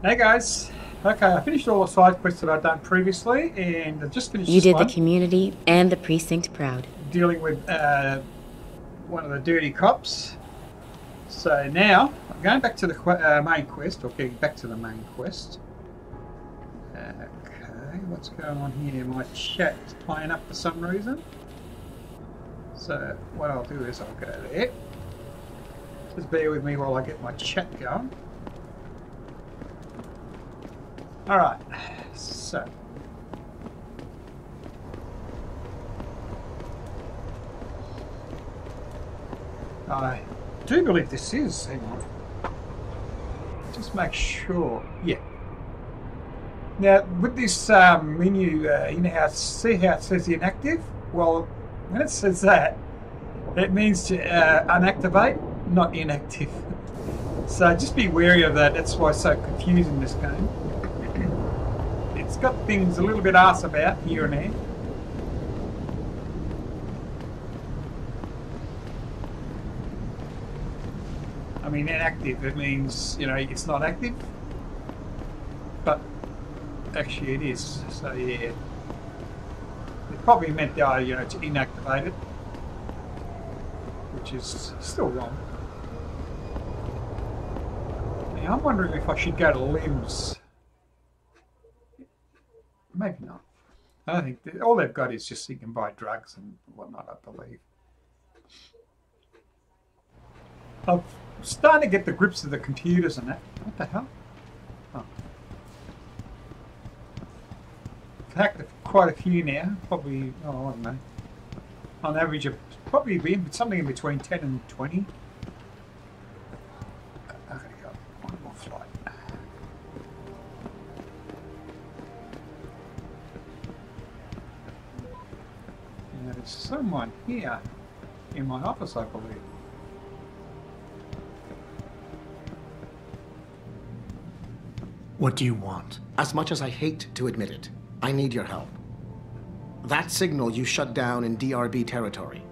Hey guys. Okay, I finished all the side quests that I'd done previously, and I just finished You this did the one, community and the precinct proud. dealing with one of the dirty cops. So now, I'm going back to the main quest, or getting back to the main quest. Okay, what's going on here? My chat's playing up for some reason. So what I'll do is I'll go there. Just bear with me while I get my chat going. Alright, so I do believe this is, hang on, just make sure, yeah. Now with this menu, you know how, see how it says inactive? Well, when it says that, it means to unactivate, not inactive. So just be wary of that, that's why it's so confusing, this game. It's got things a little bit arse about here and there. I mean, inactive, it means, you know, it's not active, but actually it is. So yeah, it probably meant, you know, to inactivate it, which is still wrong. Now I'm wondering if I should go to limbs. Maybe not. I don't think all they've got is just you can buy drugs and whatnot, I believe. I'm starting to get the grips of the computers and that. What the hell? Oh. I've hacked quite a few now. Probably, oh, I don't know. On average, of probably been something in between 10 and 20. I gotta go one more flight. Now, there's someone here in my office, I believe. What do you want? As much as I hate to admit it, I need your help. That signal you shut down in DRB territory.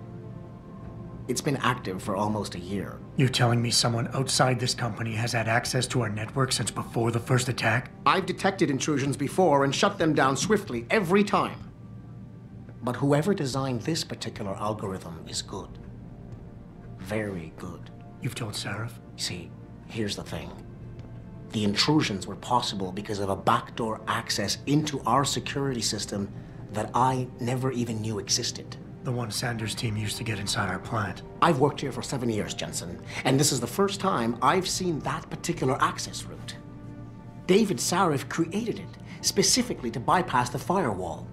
It's been active for almost a year. You're telling me someone outside this company has had access to our network since before the first attack? I've detected intrusions before and shut them down swiftly every time. But whoever designed this particular algorithm is good. Very good. You've told Sarif? See, here's the thing. The intrusions were possible because of a backdoor access into our security system that I never even knew existed. The one Sanders' team used to get inside our plant. I've worked here for 7 years, Jensen, and this is the first time I've seen that particular access route. David Sarif created it specifically to bypass the firewall.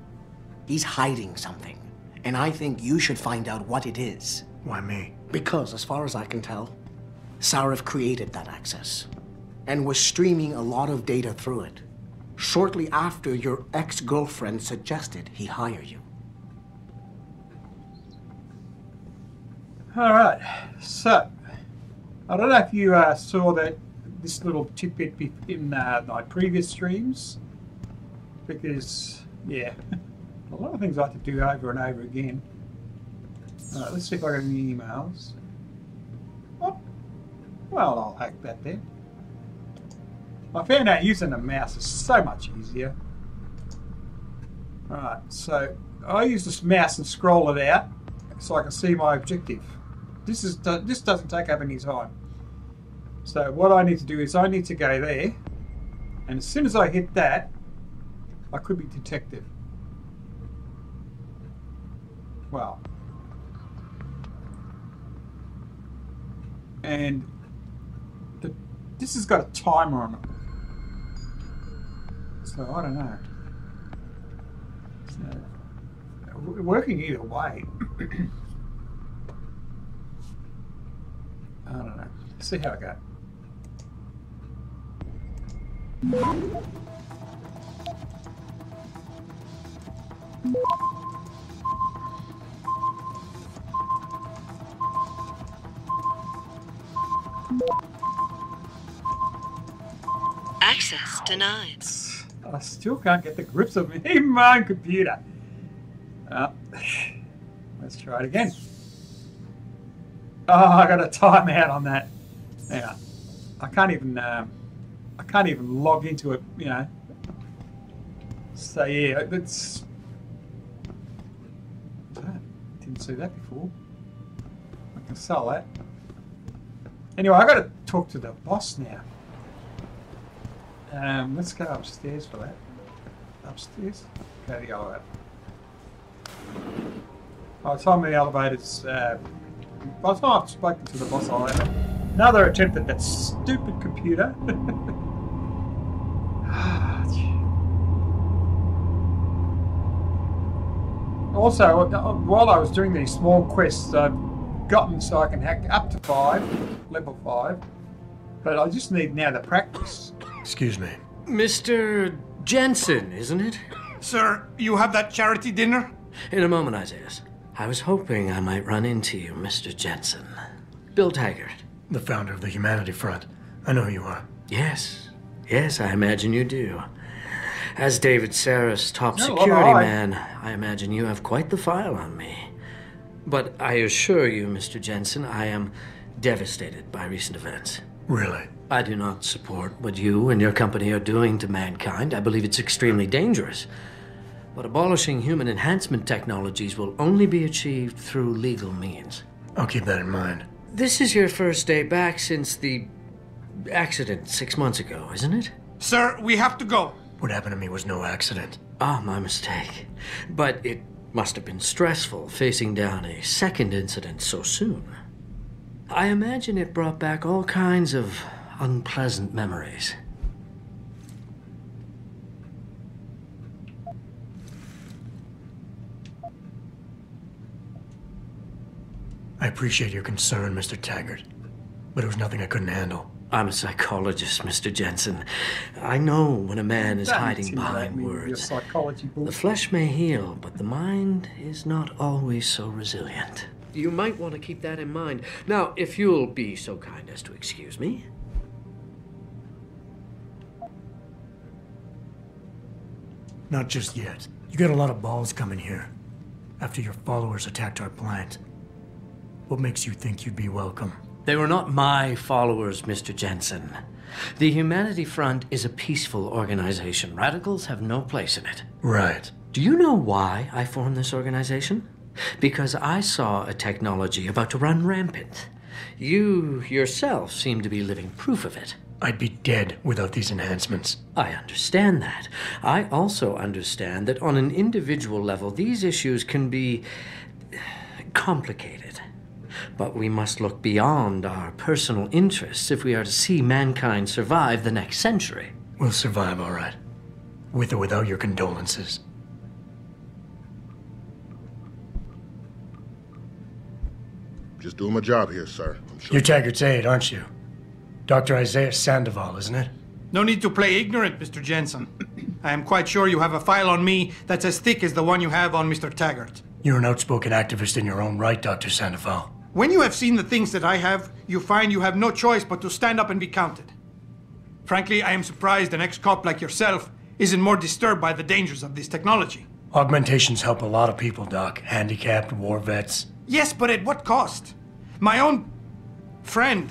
He's hiding something, and I think you should find out what it is. Why me? Because, as far as I can tell, Sarif created that access and was streaming a lot of data through it shortly after your ex-girlfriend suggested he hire you. All right, so I don't know if you saw that this little tidbit in my previous streams, because yeah, a lot of things I have to do over and over again. All right, let's see if I got any emails. Oh, well, I'll hack that then. I found out using a mouse is so much easier. All right, so I use this mouse and scroll it out so I can see my objective. This doesn't take up any time. So what I need to do is I need to go there, and as soon as I hit that, I could be detected. Well, and this has got a timer on it, so I don't know. So, working either way. I don't know. See how I go. Access denied. I still can't get the grips of even my own computer. Let's try it again. Oh, I got a timeout on that. Yeah, I can't can't even log into it, you know. So yeah, that's... Didn't see that before. I can sell that. Anyway, I got to talk to the boss now. Let's go upstairs for that. Upstairs? Go the other way. By the time the elevator's... by the time I've spoken to the boss, I'll have another attempt at that stupid computer. Also, while I was doing these small quests, I've gotten so I can hack up to 5, level 5. But I just need now the practice. Excuse me. Mr. Jensen, isn't it? Sir, you have that charity dinner? In a moment, Isaiah. I was hoping I might run into you, Mr. Jensen. Bill Taggart. The founder of the Humanity Front. I know who you are. Yes. Yes, I imagine you do. As David Sarah's top No, security well, man, I imagine you have quite the file on me. But I assure you, Mr. Jensen, I am devastated by recent events. Really? I do not support what you and your company are doing to mankind. I believe it's extremely dangerous. But abolishing human enhancement technologies will only be achieved through legal means. I'll keep that in mind. This is your first day back since the accident 6 months ago, isn't it? Sir, we have to go. What happened to me was no accident. Ah, my mistake. But it must have been stressful facing down a second incident so soon. I imagine it brought back all kinds of unpleasant memories. I appreciate your concern, Mr. Taggart, but it was nothing I couldn't handle. I'm a psychologist, Mr. Jensen. I know when a man is hiding behind words. Psychology book. The flesh may heal, but the mind is not always so resilient. You might want to keep that in mind. Now, if you'll be so kind as to excuse me. Not just yet. You got a lot of balls coming here. After your followers attacked our plant. What makes you think you'd be welcome? They were not my followers, Mr. Jensen. The Humanity Front is a peaceful organization. Radicals have no place in it. Right. Do you know why I formed this organization? Because I saw a technology about to run rampant. You yourself seem to be living proof of it. I'd be dead without these enhancements. I understand that. I also understand that on an individual level, these issues can be complicated. But we must look beyond our personal interests if we are to see mankind survive the next century. We'll survive, all right. With or without your condolences. Just doing my job here, sir. I'm sure. You're Taggart's aide, aren't you? Dr. Isaiah Sandoval, isn't it? No need to play ignorant, Mr. Jensen. I am quite sure you have a file on me that's as thick as the one you have on Mr. Taggart. You're an outspoken activist in your own right, Dr. Sandoval. When you have seen the things that I have, you find you have no choice but to stand up and be counted. Frankly, I am surprised an ex-cop like yourself isn't more disturbed by the dangers of this technology. Augmentations help a lot of people, Doc. Handicapped, war vets. Yes, but at what cost? My own friend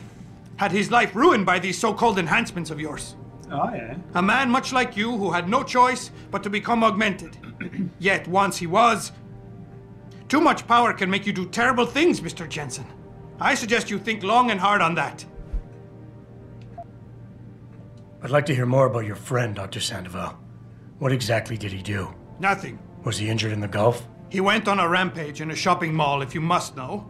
had his life ruined by these so-called enhancements of yours. Oh, yeah. A man much like you who had no choice but to become augmented. Yet once he was... Too much power can make you do terrible things, Mr. Jensen. I suggest you think long and hard on that. I'd like to hear more about your friend, Dr. Sandoval. What exactly did he do? Nothing. Was he injured in the Gulf? He went on a rampage in a shopping mall, if you must know,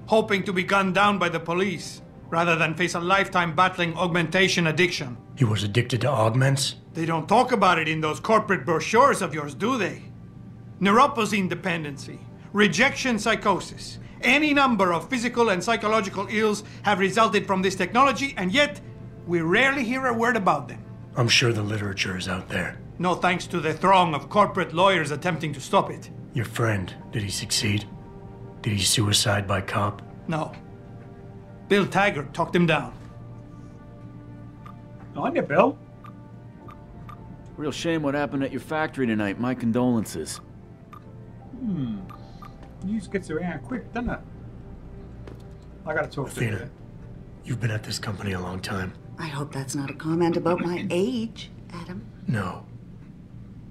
hoping to be gunned down by the police, rather than face a lifetime battling augmentation addiction. He was addicted to augments? They don't talk about it in those corporate brochures of yours, do they? Neuropathy dependency, rejection psychosis, any number of physical and psychological ills have resulted from this technology, and yet we rarely hear a word about them. I'm sure the literature is out there. No thanks to the throng of corporate lawyers attempting to stop it. Your friend, did he succeed? Did he suicide by cop? No. Bill Taggart talked him down. On you, Bill. Real shame what happened at your factory tonight. My condolences. News gets around quick, doesn't it? I gotta talk to Athena, you. You've been at this company a long time. I hope that's not a comment about my age, Adam. No.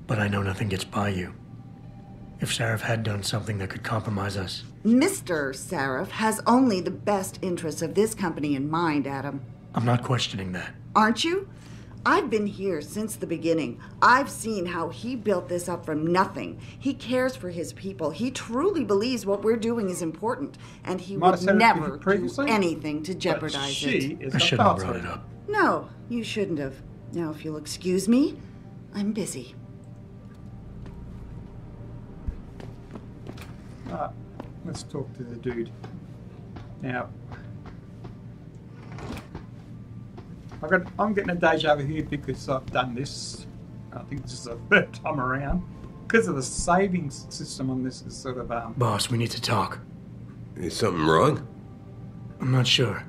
But I know nothing gets by you. If Sarif had done something that could compromise us... Mr. Sarif has only the best interests of this company in mind, Adam. I'm not questioning that. Aren't you? I've been here since the beginning. I've seen how he built this up from nothing. He cares for his people. He truly believes what we're doing is important, and he would never do anything to jeopardize it. I shouldn't have brought it up. No, you shouldn't have. Now, if you'll excuse me, I'm busy. Let's talk to the dude. Now, I'm getting a deja vu here because I've done this. I think this is the third time around. Because of the savings system on this is sort of... Boss, we need to talk. Is something wrong? I'm not sure.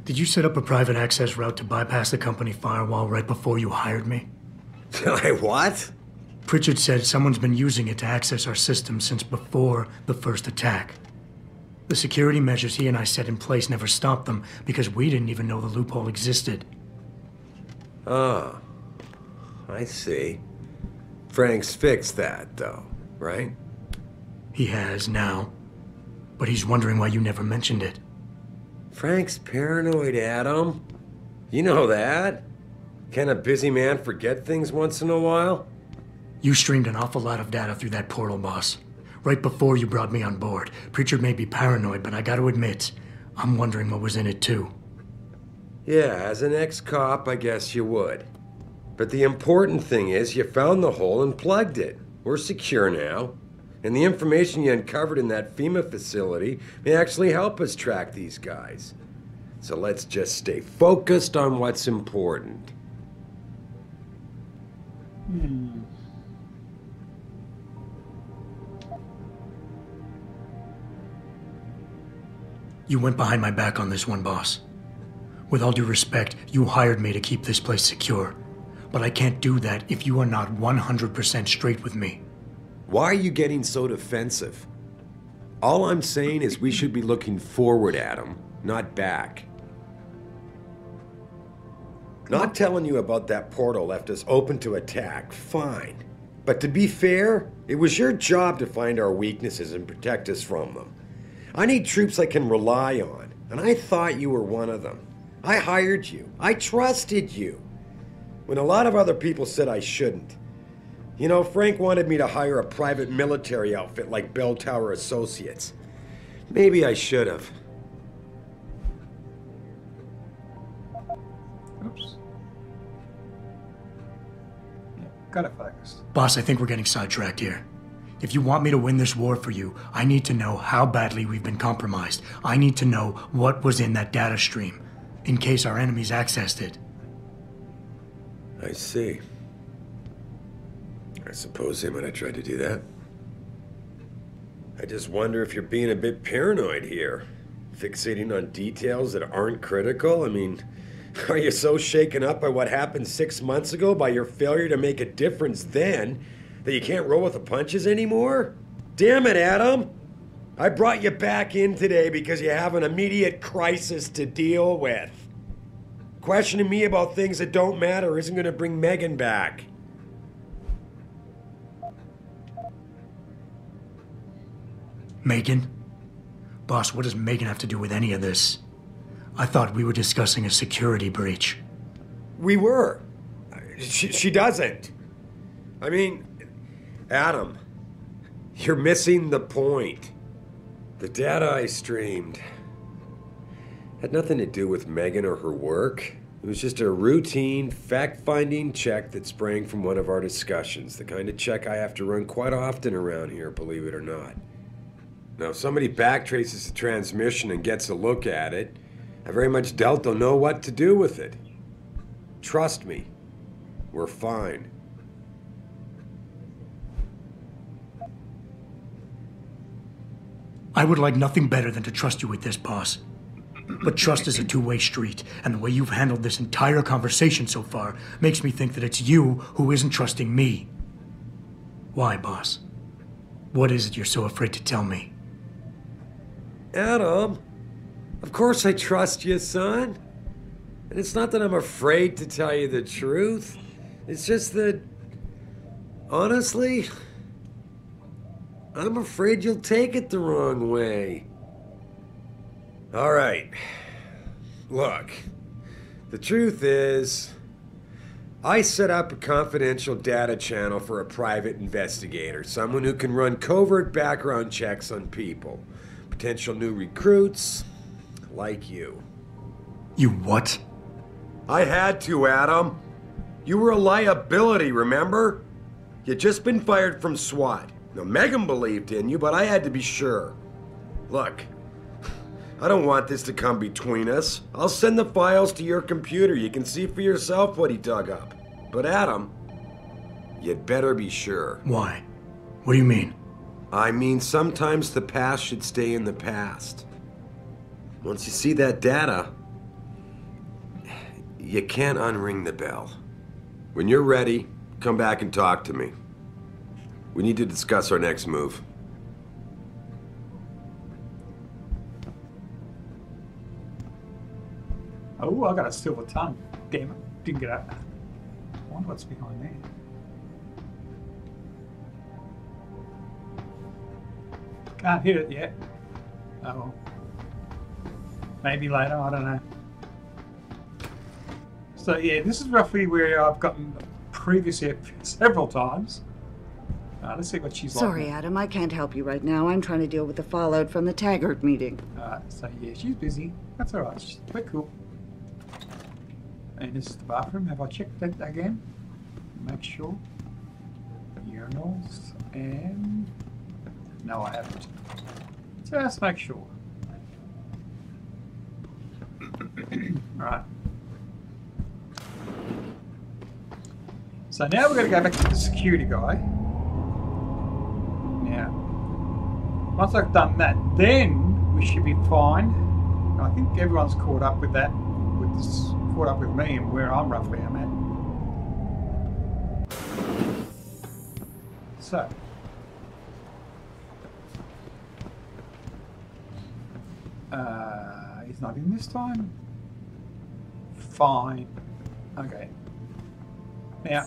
Did you set up a private access route to bypass the company firewall right before you hired me? What? Pritchard said someone's been using it to access our system since before the first attack. The security measures he and I set in place never stopped them because we didn't even know the loophole existed. Oh, I see. Frank's fixed that, though, right? He has now, but he's wondering why you never mentioned it. Frank's paranoid, Adam. You know that. Can a busy man forget things once in a while? You streamed an awful lot of data through that portal, boss. Right before you brought me on board. Pritchard may be paranoid, but I gotta admit, I'm wondering what was in it too. Yeah, as an ex-cop, I guess you would. But the important thing is you found the hole and plugged it. We're secure now. And the information you uncovered in that FEMA facility may actually help us track these guys. So let's just stay focused on what's important. You went behind my back on this one, boss. With all due respect, you hired me to keep this place secure. But I can't do that if you are not 100% straight with me. Why are you getting so defensive? All I'm saying is we should be looking forward, Adam, not back. Not telling you about that portal left us open to attack, fine. But to be fair, it was your job to find our weaknesses and protect us from them. I need troops I can rely on, and I thought you were one of them. I hired you. I trusted you. When a lot of other people said I shouldn't. You know, Frank wanted me to hire a private military outfit like Bell Tower Associates. Maybe I should have. Oops. Yeah, gotta focus. Boss, I think we're getting sidetracked here. If you want me to win this war for you, I need to know how badly we've been compromised. I need to know what was in that data stream, in case our enemies accessed it. I see. I suppose they might have tried to do that. I just wonder if you're being a bit paranoid here. Fixating on details that aren't critical? I mean, are you so shaken up by what happened 6 months ago, by your failure to make a difference then, that you can't roll with the punches anymore? Damn it, Adam! I brought you back in today because you have an immediate crisis to deal with. Questioning me about things that don't matter isn't going to bring Megan back. Megan? Boss, what does Megan have to do with any of this? I thought we were discussing a security breach. We were. She doesn't. I mean, Adam, you're missing the point. The data I streamed had nothing to do with Megan or her work. It was just a routine, fact-finding check that sprang from one of our discussions. The kind of check I have to run quite often around here, believe it or not. Now, if somebody backtraces the transmission and gets a look at it, I very much doubt they'll know what to do with it. Trust me, we're fine. I would like nothing better than to trust you with this, boss. But trust is a two-way street, and the way you've handled this entire conversation so far makes me think that it's you who isn't trusting me. Why, boss? What is it you're so afraid to tell me? Adam, Of course I trust you, son. And it's not that I'm afraid to tell you the truth. It's just that, honestly, I'm afraid you'll take it the wrong way. All right. Look, the truth is, I set up a confidential data channel for a private investigator, someone who can run covert background checks on people, potential new recruits, like you. You what? I had to, Adam. You were a liability, remember? You'd just been fired from SWAT. Now, Megan believed in you, but I had to be sure. Look, I don't want this to come between us. I'll send the files to your computer. You can see for yourself what he dug up. But Adam, you'd better be sure. Why? What do you mean? I mean, sometimes the past should stay in the past. Once you see that data, you can't unring the bell. When you're ready, come back and talk to me. We need to discuss our next move. Oh, I got a silver tongue. Damn it. Didn't get out. I wonder what's behind there. Can't hit it yet. Oh well. Maybe later, I don't know. So yeah, this is roughly where I've gotten previously several times. Let's see what she's like. Sorry, Adam, I can't help you right now. I'm trying to deal with the fallout from the Taggart meeting. So yeah, she's busy. That's alright. We're cool. And this is the bathroom. Have I checked that again? Make sure. Urinals and... No, I haven't. So let's make sure. Right. So now we're going to go back to the security guy. Now, once I've done that, then we should be fine. I think everyone's caught up with that, with this, caught up with me and where I'm roughly am at. So. He's not in this time. Fine. Okay. Now,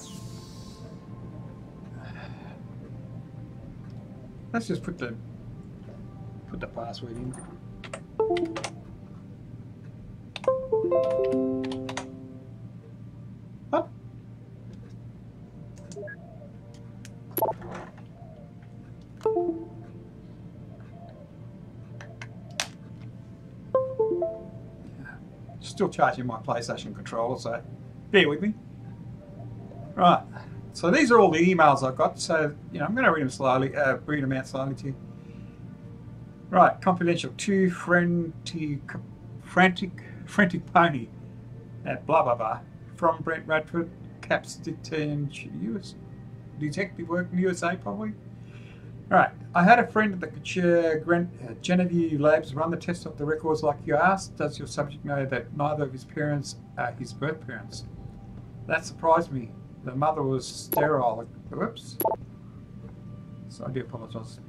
let's just put the password in. What? Still charging my PlayStation controller, so bear with me. Right, so these are all the emails I've got. So I'm going to read them slowly, read them out slowly to you. Right, confidential to frantic pony at blah blah blah from Brent Radford, Caps detective work in the USA probably. Right, I had a friend at the Genevieve Labs run the test of the records like you asked. Does your subject know that neither of his parents are his birth parents? That surprised me. The mother was sterile. Whoops. So I do apologise.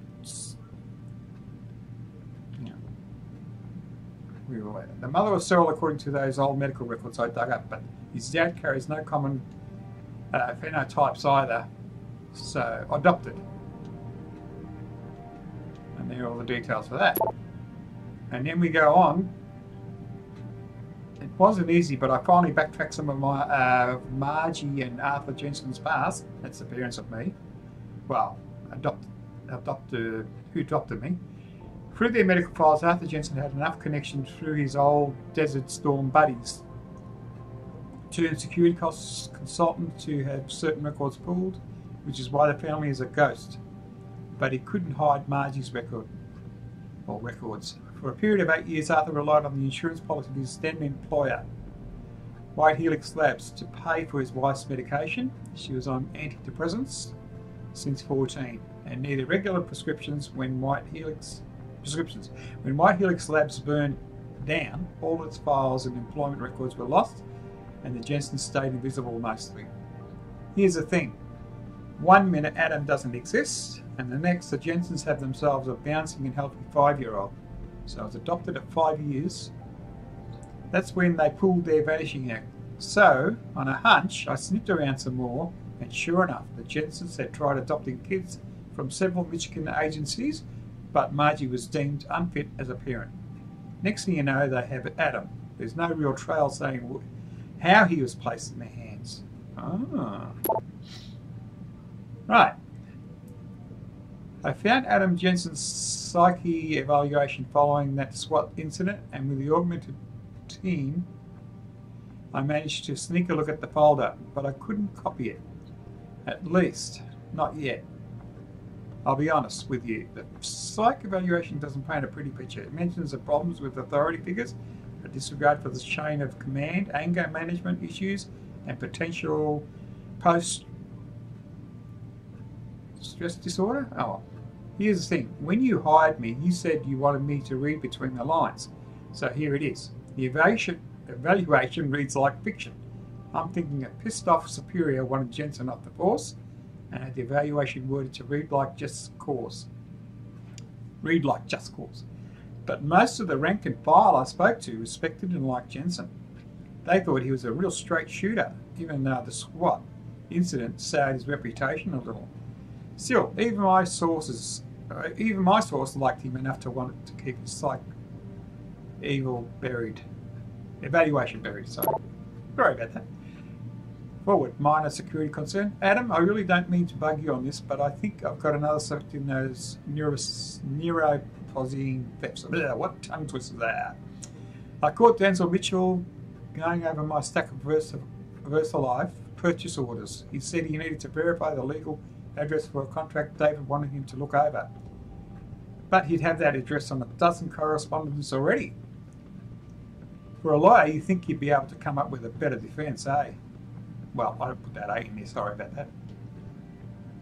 The mother was sterile according to those old medical records I dug up, but his dad carries no common phenotypes either. So adopted. And there are all the details for that. And then we go on. It wasn't easy, but I finally backtracked some of my Margie and Arthur Jensen's past. That's the parents of me. Well, who adopted me. Through their medical files, Arthur Jensen had enough connection through his old Desert Storm buddies. Turned security consultant to have certain records pulled, which is why the family is a ghost. But he couldn't hide Margie's records. For a period of 8 years, Arthur relied on the insurance policy of his then employer, White Helix Labs, to pay for his wife's medication. She was on antidepressants since 14 and needed regular prescriptions when White Helix Labs burned down. All its files and employment records were lost, and the Jensens stayed invisible mostly. Here's the thing. 1 minute Adam doesn't exist, and the next the Jensens have themselves a bouncing and healthy 5-year-old. So I was adopted at 5 years. That's when they pulled their vanishing act. So, on a hunch, I sniffed around some more, and sure enough, the Jensens had tried adopting kids from several Michigan agencies, but Margie was deemed unfit as a parent. Next thing you know, they have Adam. There's no real trail saying how he was placed in their hands. Ah. Right. I found Adam Jensen's psyche evaluation following that SWAT incident, and with the augmented team, I managed to sneak a look at the folder, but I couldn't copy it. At least, not yet. I'll be honest with you, the psych evaluation doesn't paint a pretty picture. It mentions the problems with authority figures, a disregard for the chain of command, anger management issues, and potential post-stress disorder. Oh, here's the thing. When you hired me, you said you wanted me to read between the lines. So here it is. The evaluation reads like fiction. I'm thinking a pissed off superior wanted Jensen off the force, and had the evaluation worded to read like just cause. Read like just cause. But most of the rank and file I spoke to respected and liked Jensen. They thought he was a real straight shooter, even though the SWAT incident soured his reputation a little. Still, even my source liked him enough to want to keep his evaluation buried. Sorry about that. Forward, minor security concern. Adam, I really don't mean to bug you on this, but I think I've got another subject in those neuroposing thefts. What tongue twisters they are. I caught Denzel Mitchell going over my stack of VersaLife purchase orders. He said he needed to verify the legal address for a contract David wanted him to look over. But he'd have that address on a dozen correspondents already. For a lawyer, you think you'd be able to come up with a better defence, eh? Well, I put that 8 in there, sorry about that.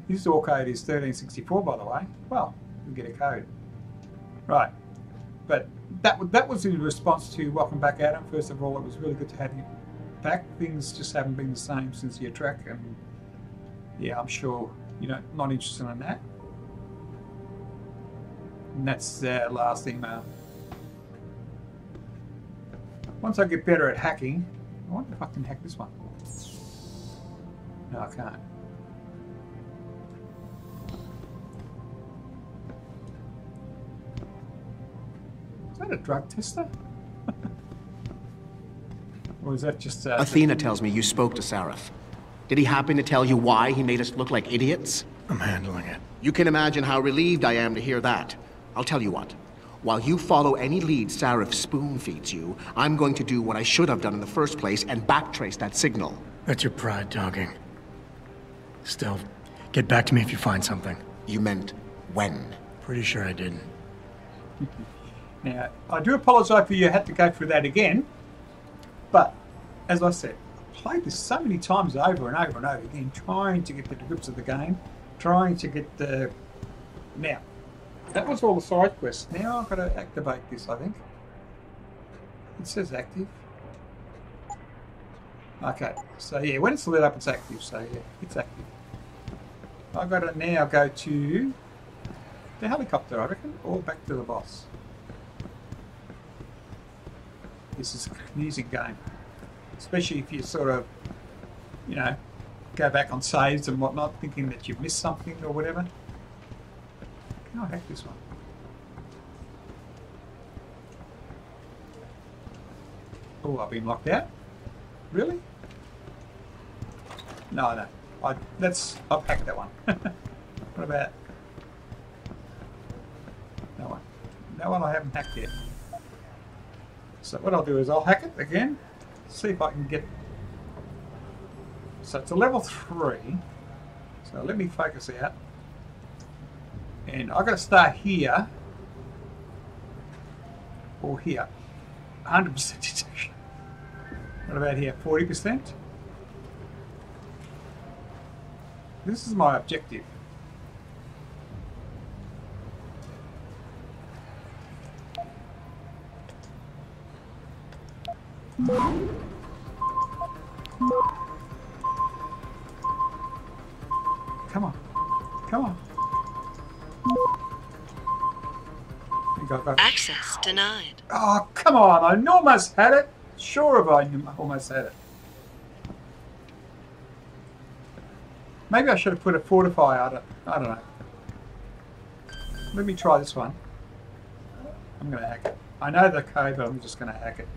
His door code is 1364, by the way. Well, we'll get a code. Right. But that was in response to welcome back, Adam. First of all, it was really good to have you back. Things just haven't been the same since your track, and yeah, I'm sure you're not interested in that. And that's the last email. Once I get better at hacking, I wonder if I can hack this one. No, I can't. Is that a drug tester? Or is that just... Athena tells me you spoke to Sarif. Did he happen to tell you why he made us look like idiots? I'm handling it. You can imagine how relieved I am to hear that. I'll tell you what. While you follow any lead Sarif spoon-feeds you, I'm going to do what I should have done in the first place and backtrace that signal. That's your pride talking. Still, get back to me if you find something. You meant when? Pretty sure I didn't. Now, I do apologise for you had to go through that again, but as I said, I played this so many times over and over and over again, trying to get the grips of the game, trying to get the... Now, that was all the side quests. Now I've got to activate this, I think. It says active. Okay, so yeah, when it's lit up, it's active, so yeah, it's active. I've got to now go to the helicopter, I reckon, or back to the boss. This is a confusing game, especially if you sort of, go back on saves and whatnot, thinking that you've missed something or whatever. Can I hack this one? Oh, I've been locked out? Really? No. I've hacked that one. What about that one? That one I haven't hacked yet. So what I'll do is I'll hack it again, see if I can get... So it's a level 3. So let me focus out. And I've got to start here or here. 100% detection. What about here? 40%? This is my objective. Come on. Come on. go. Access denied. Oh, come on. I almost had it. Sure have I almost had it. Maybe I should have put a fortify on it. I don't know. Let me try this one. I'm going to hack it. I know the code, but I'm just going to hack it.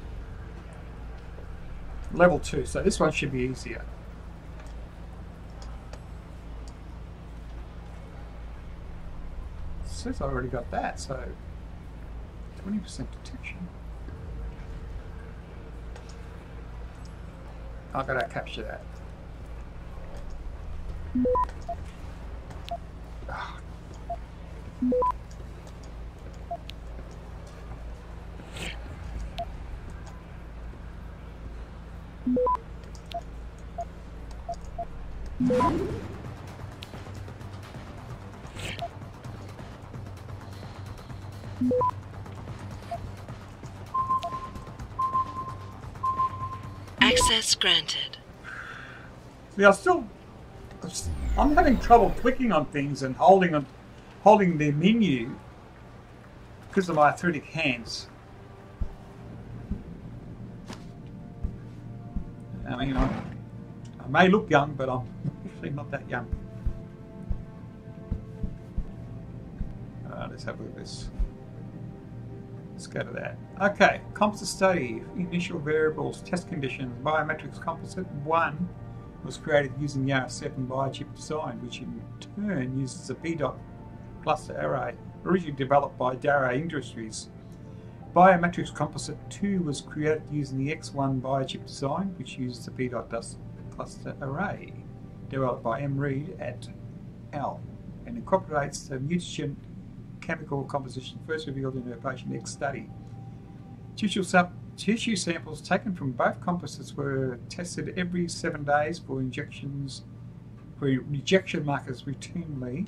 Level 2, so this one should be easier. It says I already got that, so 20% detection. I've got to capture that. Oh. Access granted. Yeah, I'm having trouble clicking on things and holding the menu because of my arthritic hands. I mean, I may look young, but I'm actually not that young. Let's have a look at this. Let's go to that. Okay, composite study, initial variables, test conditions, biometrics composite 1 was created using the R7 biochip design, which in turn uses a PDOT cluster array, originally developed by Dara Industries. Biometrics composite 2 was created using the X1 biochip design, which uses the PDOT cluster array, developed by M. Reed et al. And incorporates the mutagen chemical composition first revealed in her patient X study. Tissue samples taken from both composites were tested every 7 days for rejection markers routinely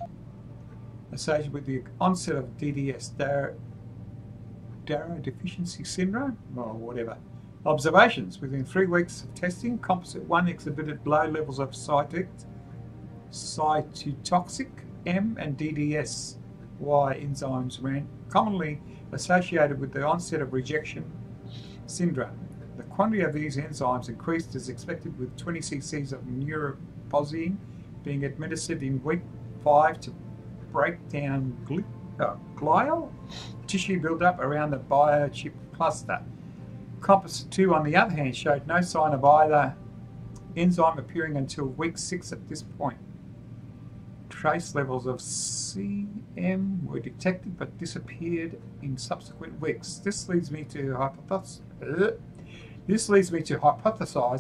associated with the onset of DDS, Dara deficiency syndrome, or whatever. Observations: within 3 weeks of testing, composite 1 exhibited low levels of cytotoxic M and DDS Y enzymes ran commonly associated with the onset of rejection syndrome. The quantity of these enzymes increased as expected, with 20 cc's of neuropozyne being administered in week 5 to break down glial tissue buildup around the biochip cluster. Composite 2, on the other hand, showed no sign of either enzyme appearing until week 6 at this point. Trace levels of CM were detected but disappeared in subsequent weeks. This leads me to hypothesize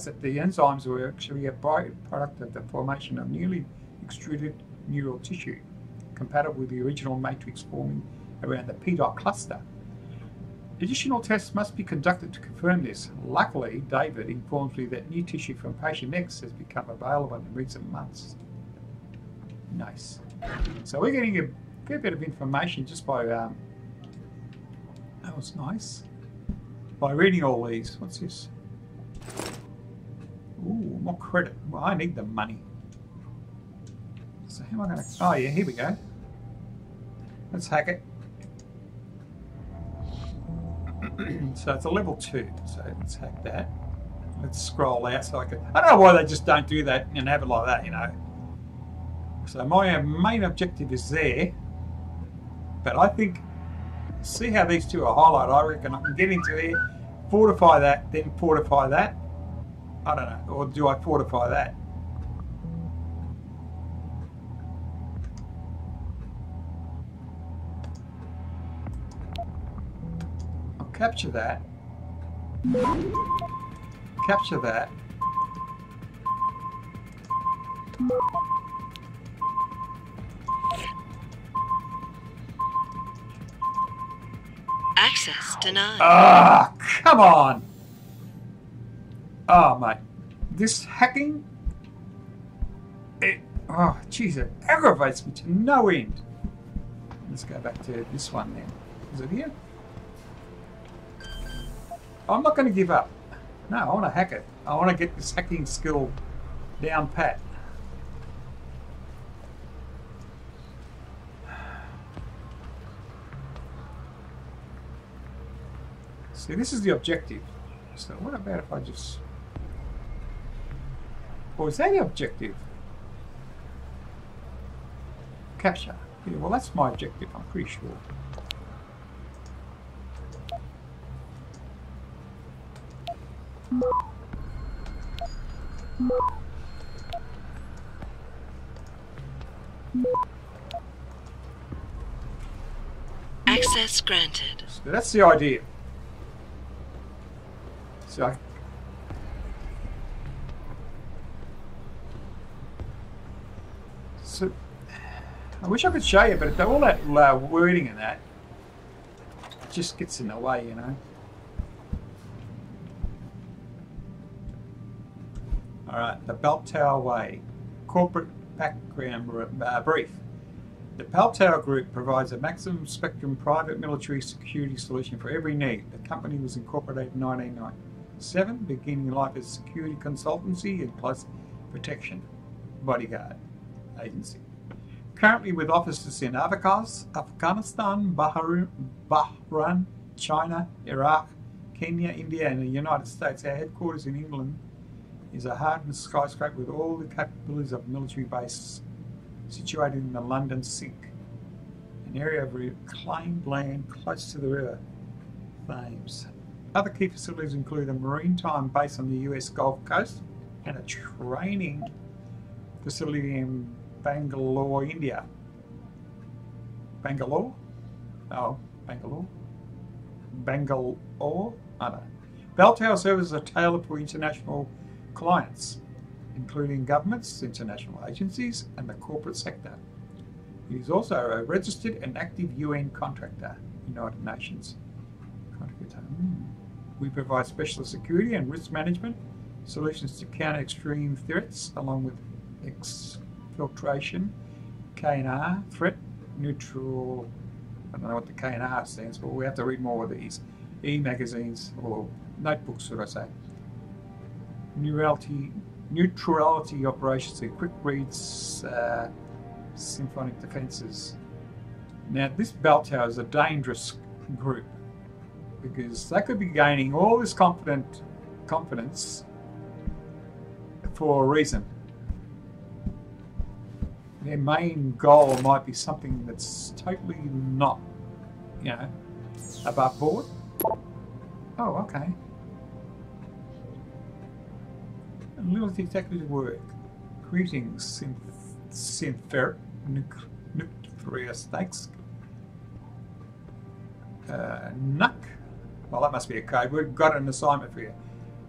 that the enzymes were actually a byproduct of the formation of newly extruded neural tissue, compatible with the original matrix forming around the PDOT cluster. Additional tests must be conducted to confirm this. Luckily, David informs me that new tissue from patient X has become available in recent months. Nice. So we're getting a fair bit of information just by, that was nice, by reading all these. What's this? Ooh, more credit. Well, I need the money. So how am I going to... Oh yeah, here we go. Let's hack it. So it's a level 2, so let's hack that. Let's scroll out so I can... I don't know why they just don't do that and have it like that, you know. So my main objective is there, but I think, see how these two are highlighted, I reckon I can get into there, fortify that, then fortify that. I don't know, or do I fortify that? I'll capture that, capture that. Access denied. Ah, come on! Oh, mate. This hacking... oh, jeez, it aggravates me to no end. Let's go back to this one then. Is it here? I'm not going to give up. No, I want to hack it. I want to get this hacking skill down pat. See, this is the objective. So what about if I just... Or is that the objective? Capture. Yeah, well, that's my objective, I'm pretty sure. Access granted. So that's the idea. So I wish I could show you, but all that wording and that just gets in the way, you know. Alright, the Bell Tower Way. Corporate background brief. The Bell Tower Group provides a maximum spectrum private military security solution for every need. The company was incorporated in 1997, beginning life as security consultancy and close protection bodyguard agency. Currently with offices in Afghanistan, Bahrain, China, Iraq, Kenya, India and the United States. Our headquarters in England is a hardened skyscraper with all the capabilities of a military base situated in the London Sink, an area of reclaimed land close to the river Thames. Other key facilities include a maritime base on the US Gulf Coast and a training facility in Bangalore, India. Bangalore? Oh, Bangalore? Bangalore? I don't know. Bell Tower services are tailored for international clients, including governments, international agencies, and the corporate sector. It is also a registered and active UN contractor, United Nations. We provide specialist security and risk management solutions to counter extreme threats, along with exfiltration, K&R, threat, neutral, I don't know what the K&R stands for, we have to read more of these, e-magazines, or notebooks, should I say. Neutrality operations, so quick reads, symphonic defences. Now this Bell Tower is a dangerous group because they could be gaining all this confidence for a reason. Their main goal might be something that's totally not, you know, above board. Oh, okay. A little detective work. Greetings, syntheric nuclear snakes. Nuck. Well, that must be a code. We've got an assignment for you.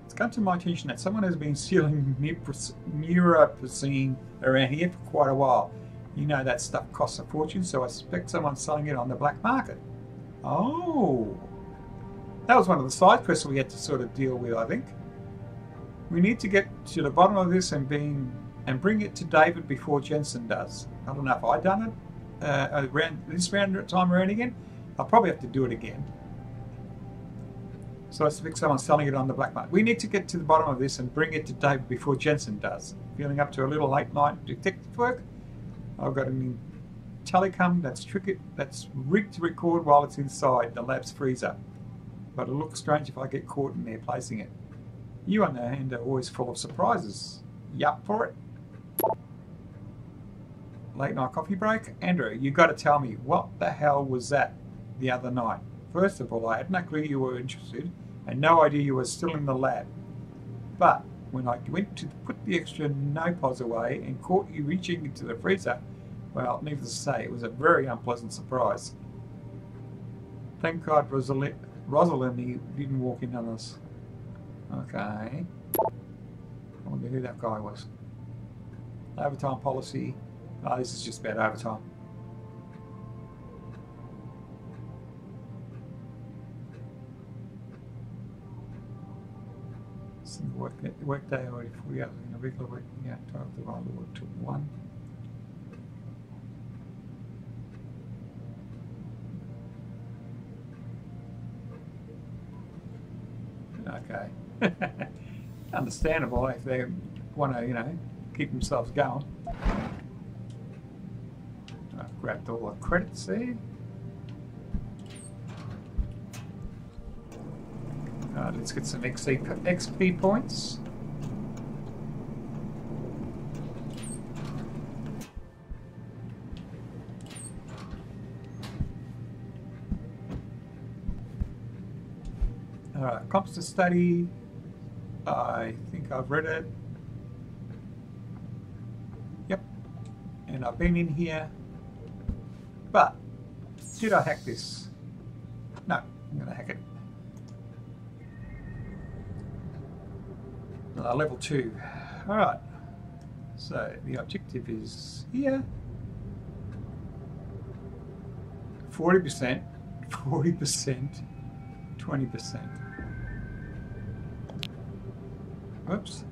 It's come to my attention that someone has been stealing neuropozyne around here for quite a while. You know that stuff costs a fortune, so I suspect someone's selling it on the black market. Oh. That was one of the side quests we had to sort of deal with, I think. We need to get to the bottom of this and bring it to David before Jensen does. I don't know if I've done it around this time around again. I'll probably have to do it again. So I suspect someone's selling it on the black market. We need to get to the bottom of this and bring it to David before Jensen does. Feeling up to a little late night detective work? I've got an telecom that's rigged to record while it's inside the lab's freezer. But it looks strange if I get caught in there placing it. You, on the other hand, are always full of surprises. You up for it? Late night coffee break? Andrew, you got to tell me, what the hell was that the other night? First of all, I had no clue you were interested and no idea you were still in the lab. But when I went to put the extra no-pos away and caught you reaching into the freezer, well, needless to say, it was a very unpleasant surprise. Thank God Rosalind didn't walk in on us. Okay. I wonder who that guy was. Overtime policy. Oh, this is just about overtime. Work day already 40 hours in a regular week. Yeah, 12 divided by work to 1. Okay. Understandable if they want to, you know, keep themselves going. I've grabbed all the credits there. Alright, let's get some XP points. Alright, composite study. I think I've read it. Yep. And I've been in here. But, did I hack this? No, I'm going to hack it. Level 2. Alright. So, the objective is here. 40%, 40%, 20%. Whoops.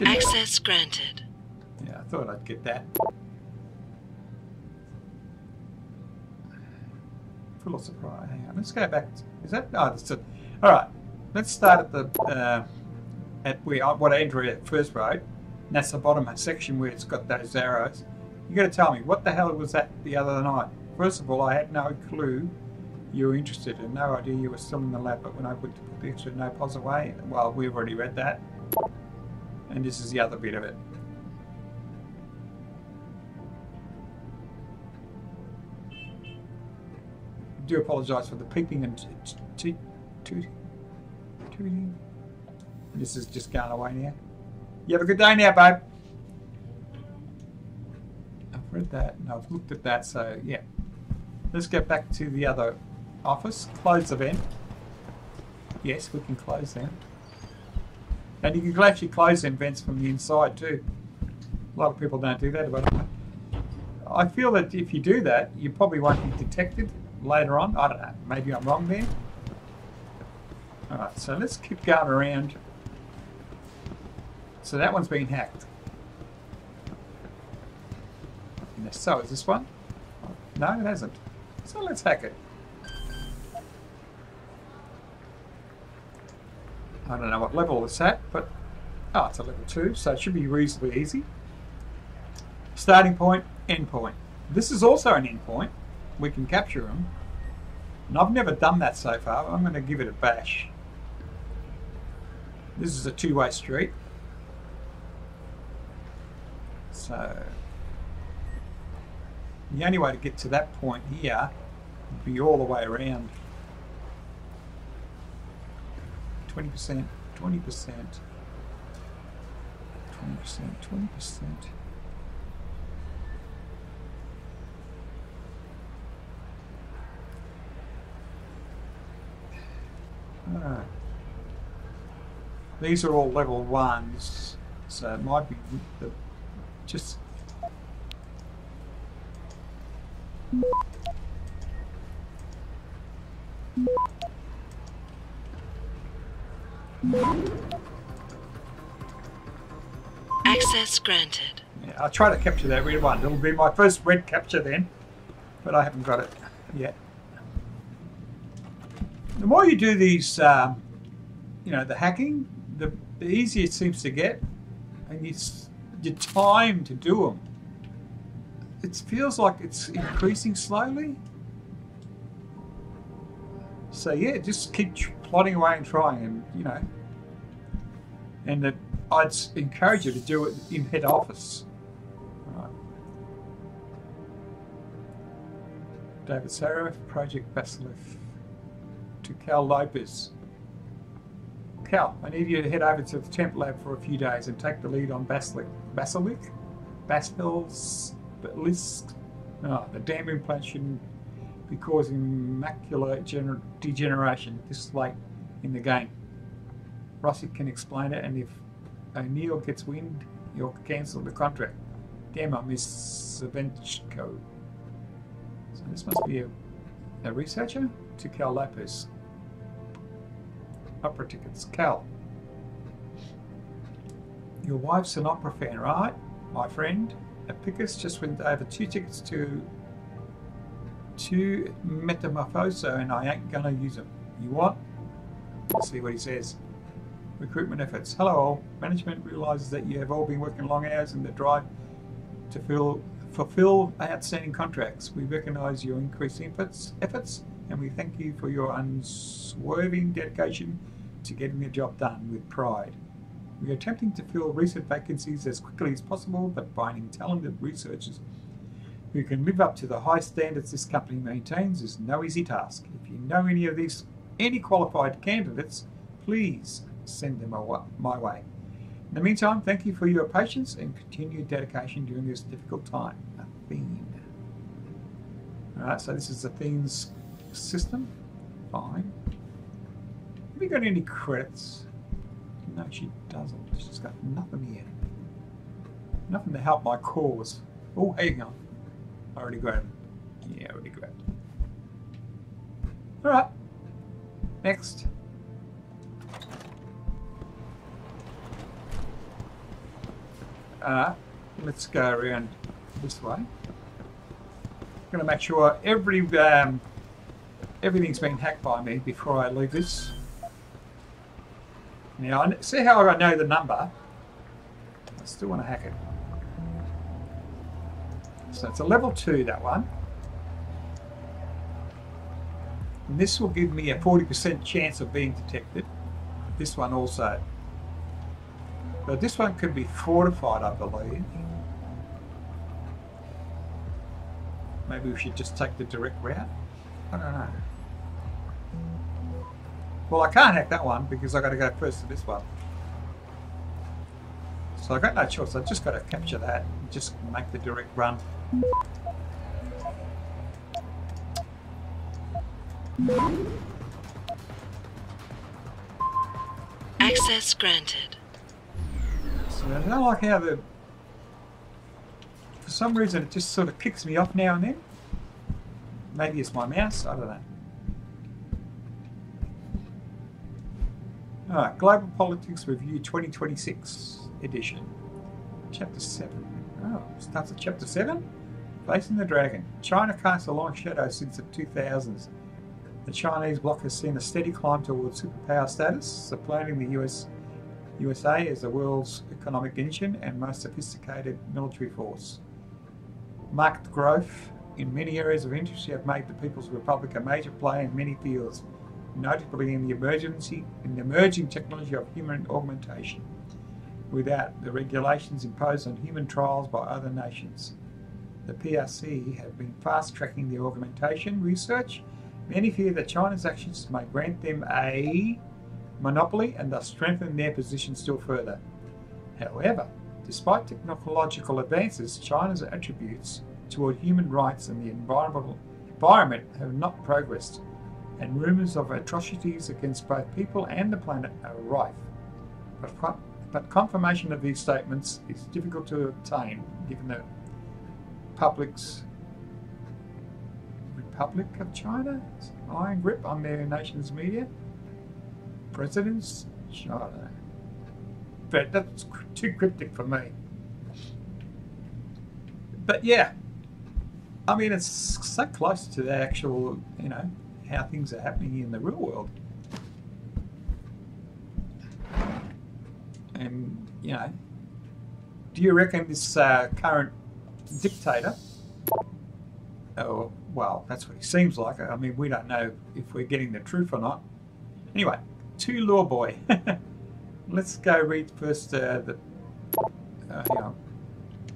Access granted. Yeah, I thought I'd get that. Full of surprise. Hang on, let's go back. Is that? Oh, that's it. All right. Let's start at the what Andrew first wrote. And that's the bottom section where it's got those arrows. You got to tell me what the hell was that the other night. First of all, I had no clue you were interested and no idea you were still in the lab. But when I put the extra no pause away, well, we've already read that. And this is the other bit of it. I do apologise for the peeping and tooting. This is just going away now. You have a good day now, babe. I've read that and I've looked at that, so yeah. Let's get back to the other office. Close the vent. Yes, we can close them. And you can actually close them vents from the inside too. A lot of people don't do that, but I feel that if you do that, you probably won't be detected later on. I don't know. Maybe I'm wrong there. Alright, so let's keep going around. So that one's been hacked. And so is this one? No, it hasn't. So let's hack it. I don't know what level it's at, but oh, it's a level 2, so it should be reasonably easy. Starting point, end point. This is also an end point. We can capture them. And I've never done that so far, but I'm going to give it a bash. This is a two-way street. So the only way to get to that point here would be all the way around. 20%, 20%, 20%, 20%. Alright. These are all level 1s, so it might be the just Access granted. Yeah, I'll try to capture that red one. It'll be my first red capture then, but I haven't got it yet. The more you do these, you know, the hacking, the easier it seems to get, and your time to do them. It feels like it's increasing slowly. So yeah, just keep plodding away and trying, and you know. And I'd encourage you to do it in head office. Right. David Saraf, Project Basilisk. To Cal Lopez. Cal, I need you to head over to the temp lab for a few days and take the lead on Basilisk. Oh, the damn implant shouldn't be causing macular degeneration this late in the game. Rossi can explain it, and if O'Neill gets wind, he'll cancel the contract. Damn, I miss Savenchko. So this must be a researcher? To Cal Lopez. Opera tickets. Cal. Your wife's an opera fan, right, my friend? Epicus just went over 2 tickets to Metamorphoso, and I ain't gonna use them. You what? Let's see what he says. Recruitment efforts. Hello all. Management realises that you have all been working long hours in the drive to fulfill outstanding contracts. We recognise your increased efforts, and we thank you for your unswerving dedication to getting the job done with pride. We are attempting to fill recent vacancies as quickly as possible, but finding talented researchers who can live up to the high standards this company maintains is no easy task. If you know any qualified candidates, please send them my way. In the meantime, thank you for your patience and continued dedication during this difficult time. Athene. Alright, so this is Athene's system. Fine. Have you got any credits? No, she doesn't. She's got nothing here. Nothing to help my cause. Oh, hang on. I already grabbed him. Yeah, I already grabbed him. Alright. Next. Let's go around this way. Going to make sure everything's been hacked by me before I leave this. Now, see how I know the number? I still want to hack it. So it's a level 2, that one. And this will give me a 40% chance of being detected. This one also. But this one could be fortified, I believe. Maybe we should just take the direct route. I don't know. Well, I can't hack that one because I got to go first to this one. So I got no choice. I just got to capture that and just make the direct run. Access granted. So I don't like how for some reason it just sort of kicks me off now and then. Maybe it's my mouse, I don't know. Alright, Global Politics Review 2026 edition. Chapter 7. Oh, starts at Chapter 7? Facing the Dragon. China casts a long shadow since the 2000s. The Chinese bloc has seen a steady climb towards superpower status, supplanting the USA as the world's economic engine and most sophisticated military force. Marked growth in many areas of industry have made the People's Republic a major player in many fields, notably in the emerging technology of human augmentation, without the regulations imposed on human trials by other nations. The PRC have been fast-tracking the augmentation research. Many fear that China's actions may grant them a monopoly and thus strengthen their position still further. However, despite technological advances, China's attributes toward human rights and the environment have not progressed, and rumours of atrocities against both people and the planet are rife. But confirmation of these statements is difficult to obtain, given the Republic of China's iron grip on their nation's media. Presidents? I don't know. But that's too cryptic for me. But yeah, I mean, it's so close to the actual, you know, how things are happening in the real world. And, you know, do you reckon this current dictator, oh, well, that's what he seems like. I mean, we don't know if we're getting the truth or not. Anyway, to Law Boy. Let's go read first hang on.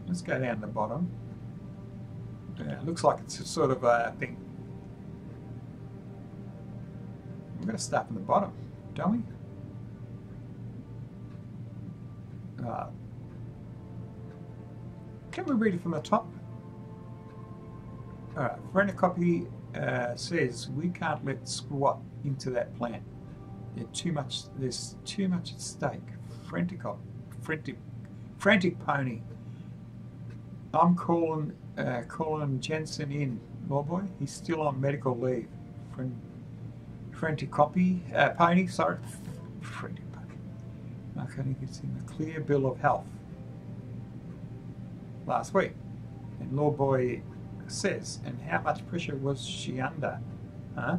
Let's go down to the bottom. Yeah, it looks like it's a sort of a thing. We're going to start from the bottom, don't we? Can we read it from the top? Alright, Friendicopy says we can't let squat into that plant. There's too much at stake. Frantic pony. I'm calling Jensen in, Lawboy. He's still on medical leave. Frantic pony, sorry. Frantic pony. Marconi gives him a clear bill of health last week. And Lawboy says, and how much pressure was she under? Huh?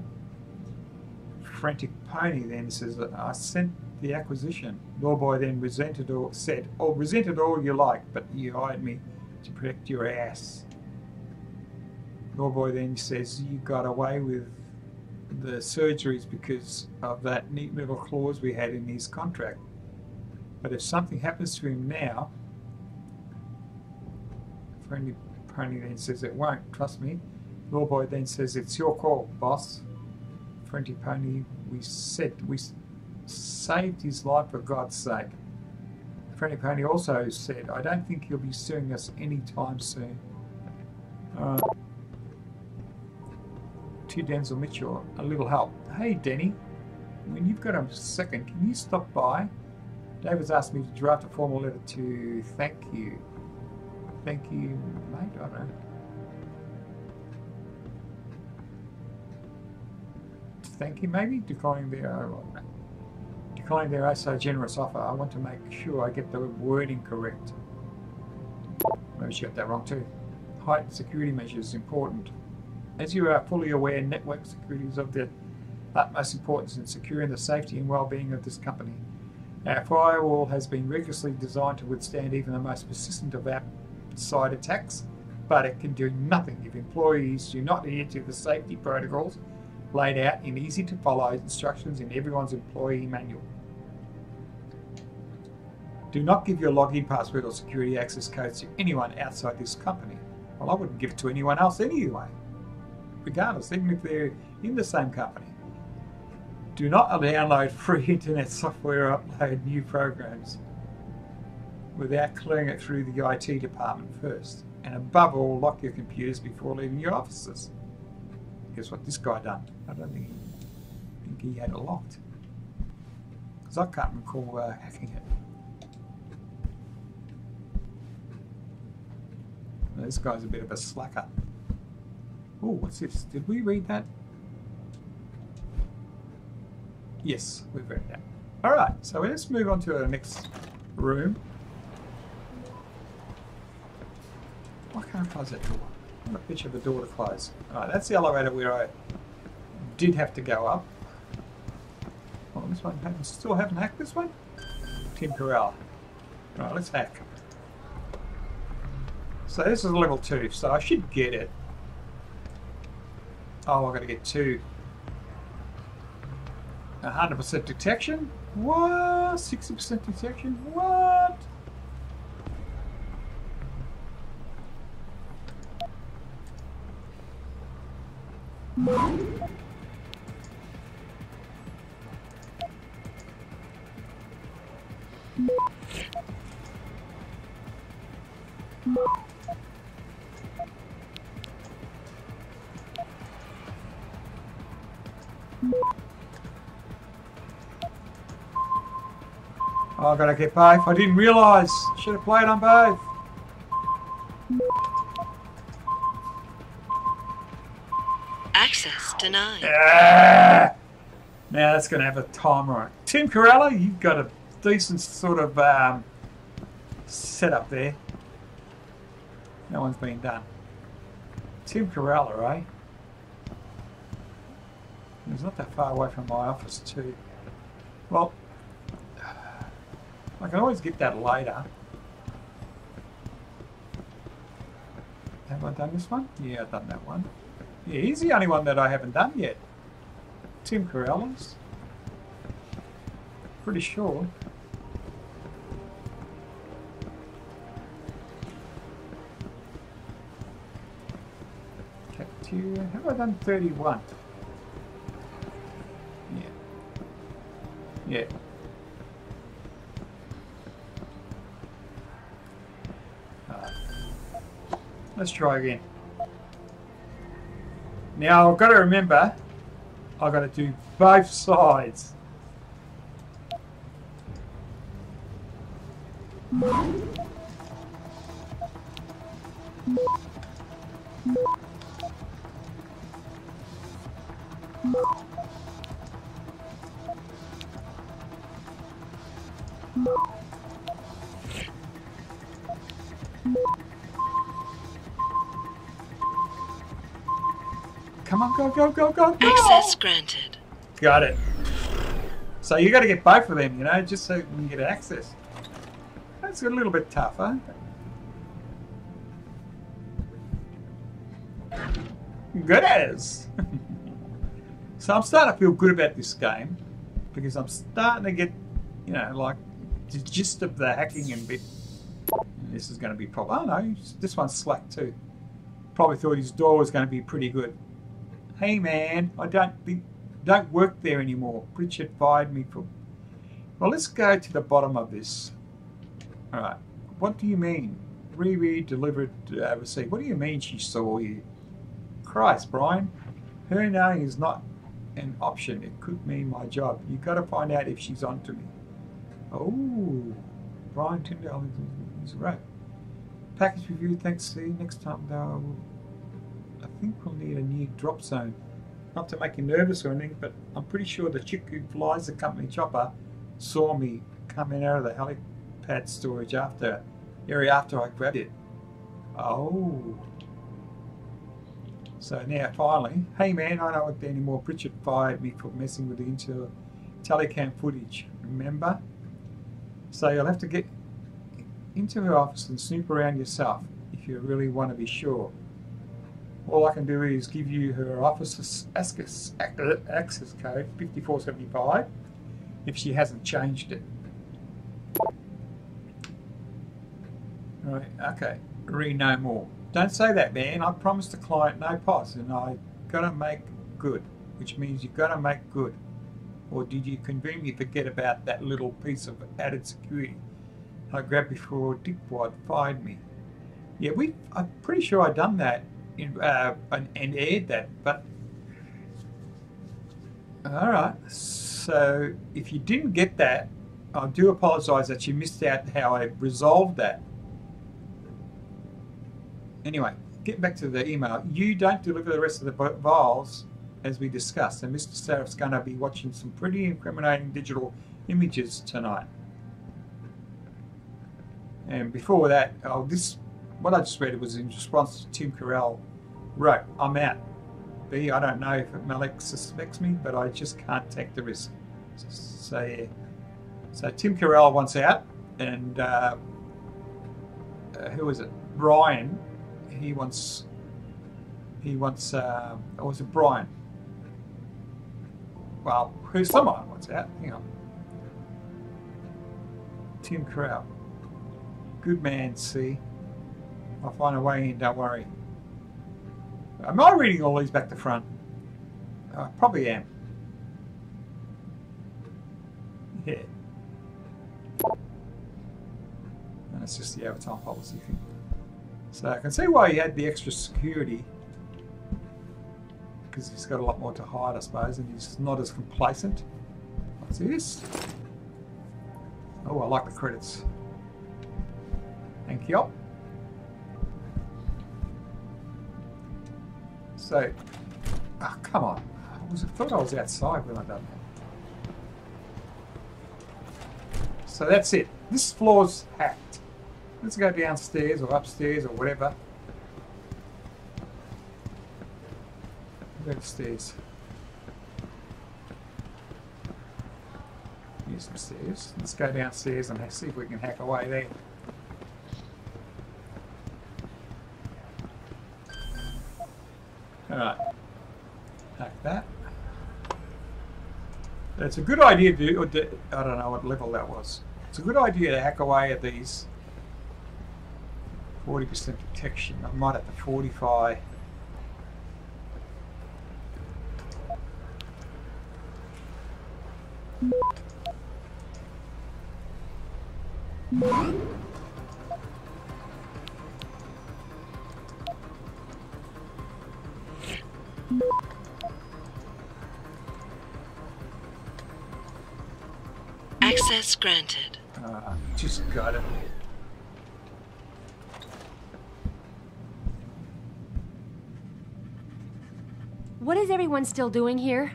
Frantic Pony then says, I sent the acquisition. Lawboy then resented all you like, but you hired me to protect your ass. Lawboy then says, you got away with the surgeries because of that neat little clause we had in his contract. But if something happens to him now, Friendly Pony then says it won't, trust me. Lawboy then says it's your call, boss. Friendly Pony, we saved his life for God's sake. Friendly Pony also said, I don't think he'll be suing us anytime soon. To Denzel Mitchell, a little help. Hey Denny, when you've got a second, can you stop by? David's asked me to draft a formal letter to thank you. Thank you, mate. I don't know. Thank you, maybe? Declining their oh so generous offer. I want to make sure I get the wording correct. Maybe she got that wrong too. Heightened security measures important. As you are fully aware, network security is of the utmost importance in securing the safety and well-being of this company. Our firewall has been rigorously designed to withstand even the most persistent of outside attacks, but it can do nothing if employees do not adhere to the safety protocols laid out in easy-to-follow instructions in everyone's employee manual. Do not give your login password or security access codes to anyone outside this company. Well, I wouldn't give it to anyone else anyway, regardless, even if they're in the same company. Do not download free internet software or upload new programs without clearing it through the IT department first. And above all, lock your computers before leaving your offices. Guess what this guy done? I don't think he had it locked. Because I can't recall hacking it. Well, this guy's a bit of a slacker. Oh, what's this? Did we read that? Yes, we've read that. Alright, so let's move on to the next room. Why can't I close that door? I want a picture of the door to close. Alright, that's the elevator where I did have to go up. Oh, this one still haven't hacked this one? Tim Corral. Alright, let's hack. So this is level 2, so I should get it. Oh, I've got to get 2. 100% detection? What? 60% detection? What? Oh, I gotta get both. I didn't realise. Should have played on both. Access denied. Yeah. Now that's gonna have a timer on it. Tim Corella, you've got a decent sort of setup there. No one's been done. Tim Corella, eh? He's not that far away from my office too. Well, I can always get that later. Have I done this one? Yeah, I've done that one. Yeah, he's the only one that I haven't done yet. Tim Corellas. Pretty sure. Cafeteria. Have I done 31? Yeah. Yeah. Let's try again. Now I've got to remember, I've got to do both sides. Come on, go, go, go, go, go. Access granted. Got it. So you got to get both of them, you know, just so you can get access. That's a little bit tougher. Good as. So I'm starting to feel good about this game because I'm starting to get, you know, like the gist of the hacking and bit. And this is going to be probably. Oh no, this one's slack too. Probably thought his door was going to be pretty good. Hey man, I don't work there anymore. Pritchard fired me for. Well, let's go to the bottom of this. All right. What do you mean? Reread, delivered, received. What do you mean she saw you? Christ, Brian. Her knowing is not an option. It could mean my job. You got to find out if she's on to me. Oh, Brian Tyndale is right. Package review. Thanks. See you next time though. I think we'll need a new drop zone. Not to make you nervous or anything, but I'm pretty sure the chick who flies the company chopper saw me coming out of the helipad storage area after I grabbed it. Oh. So now finally, hey man, I don't work anymore. Pritchard fired me for messing with the telecam footage, remember? So you'll have to get into her office and snoop around yourself if you really want to be sure. All I can do is give you her office access code, 5475, if she hasn't changed it. Right, okay, read no more. Don't say that, man. I promised the client no pos, and I gotta make good, which means you gotta make good. Or did you conveniently forget about that little piece of added security I grabbed before Dickwad fired me? Yeah, I'm pretty sure I done that and aired that, but all right. So if you didn't get that, I do apologise that you missed out how I resolved that. Anyway, getting back to the email, you don't deliver the rest of the files as we discussed, and Mr. Sarif's going to be watching some pretty incriminating digital images tonight. And before that, what I just read was in response to Tim Carell wrote, I'm out. B, I don't know if Malik suspects me, but I just can't take the risk. So yeah. So Tim Carell wants out, and who is it? Brian. He wants, or was it Brian? Well, someone wants out. Hang on. Tim Carell. Good man, see. I'll find a way in, don't worry. Am I reading all these back to front? I probably am. Yeah. And it's just the overtime policy thing. So I can see why he had the extra security, because he's got a lot more to hide, I suppose, and he's not as complacent. What's this? Oh, I like the credits. Thank you. So, oh, come on. I thought I was outside when I done that. So that's it. This floor's hacked. Let's go downstairs or upstairs or whatever. Go upstairs. Here's some stairs. Let's go downstairs and see if we can hack away there. Alright. Hack that. It's a good idea to, I don't know what level that was. It's a good idea to hack away at these. 40% protection. I might have to fortify. Access granted. Just got it. What is everyone still doing here?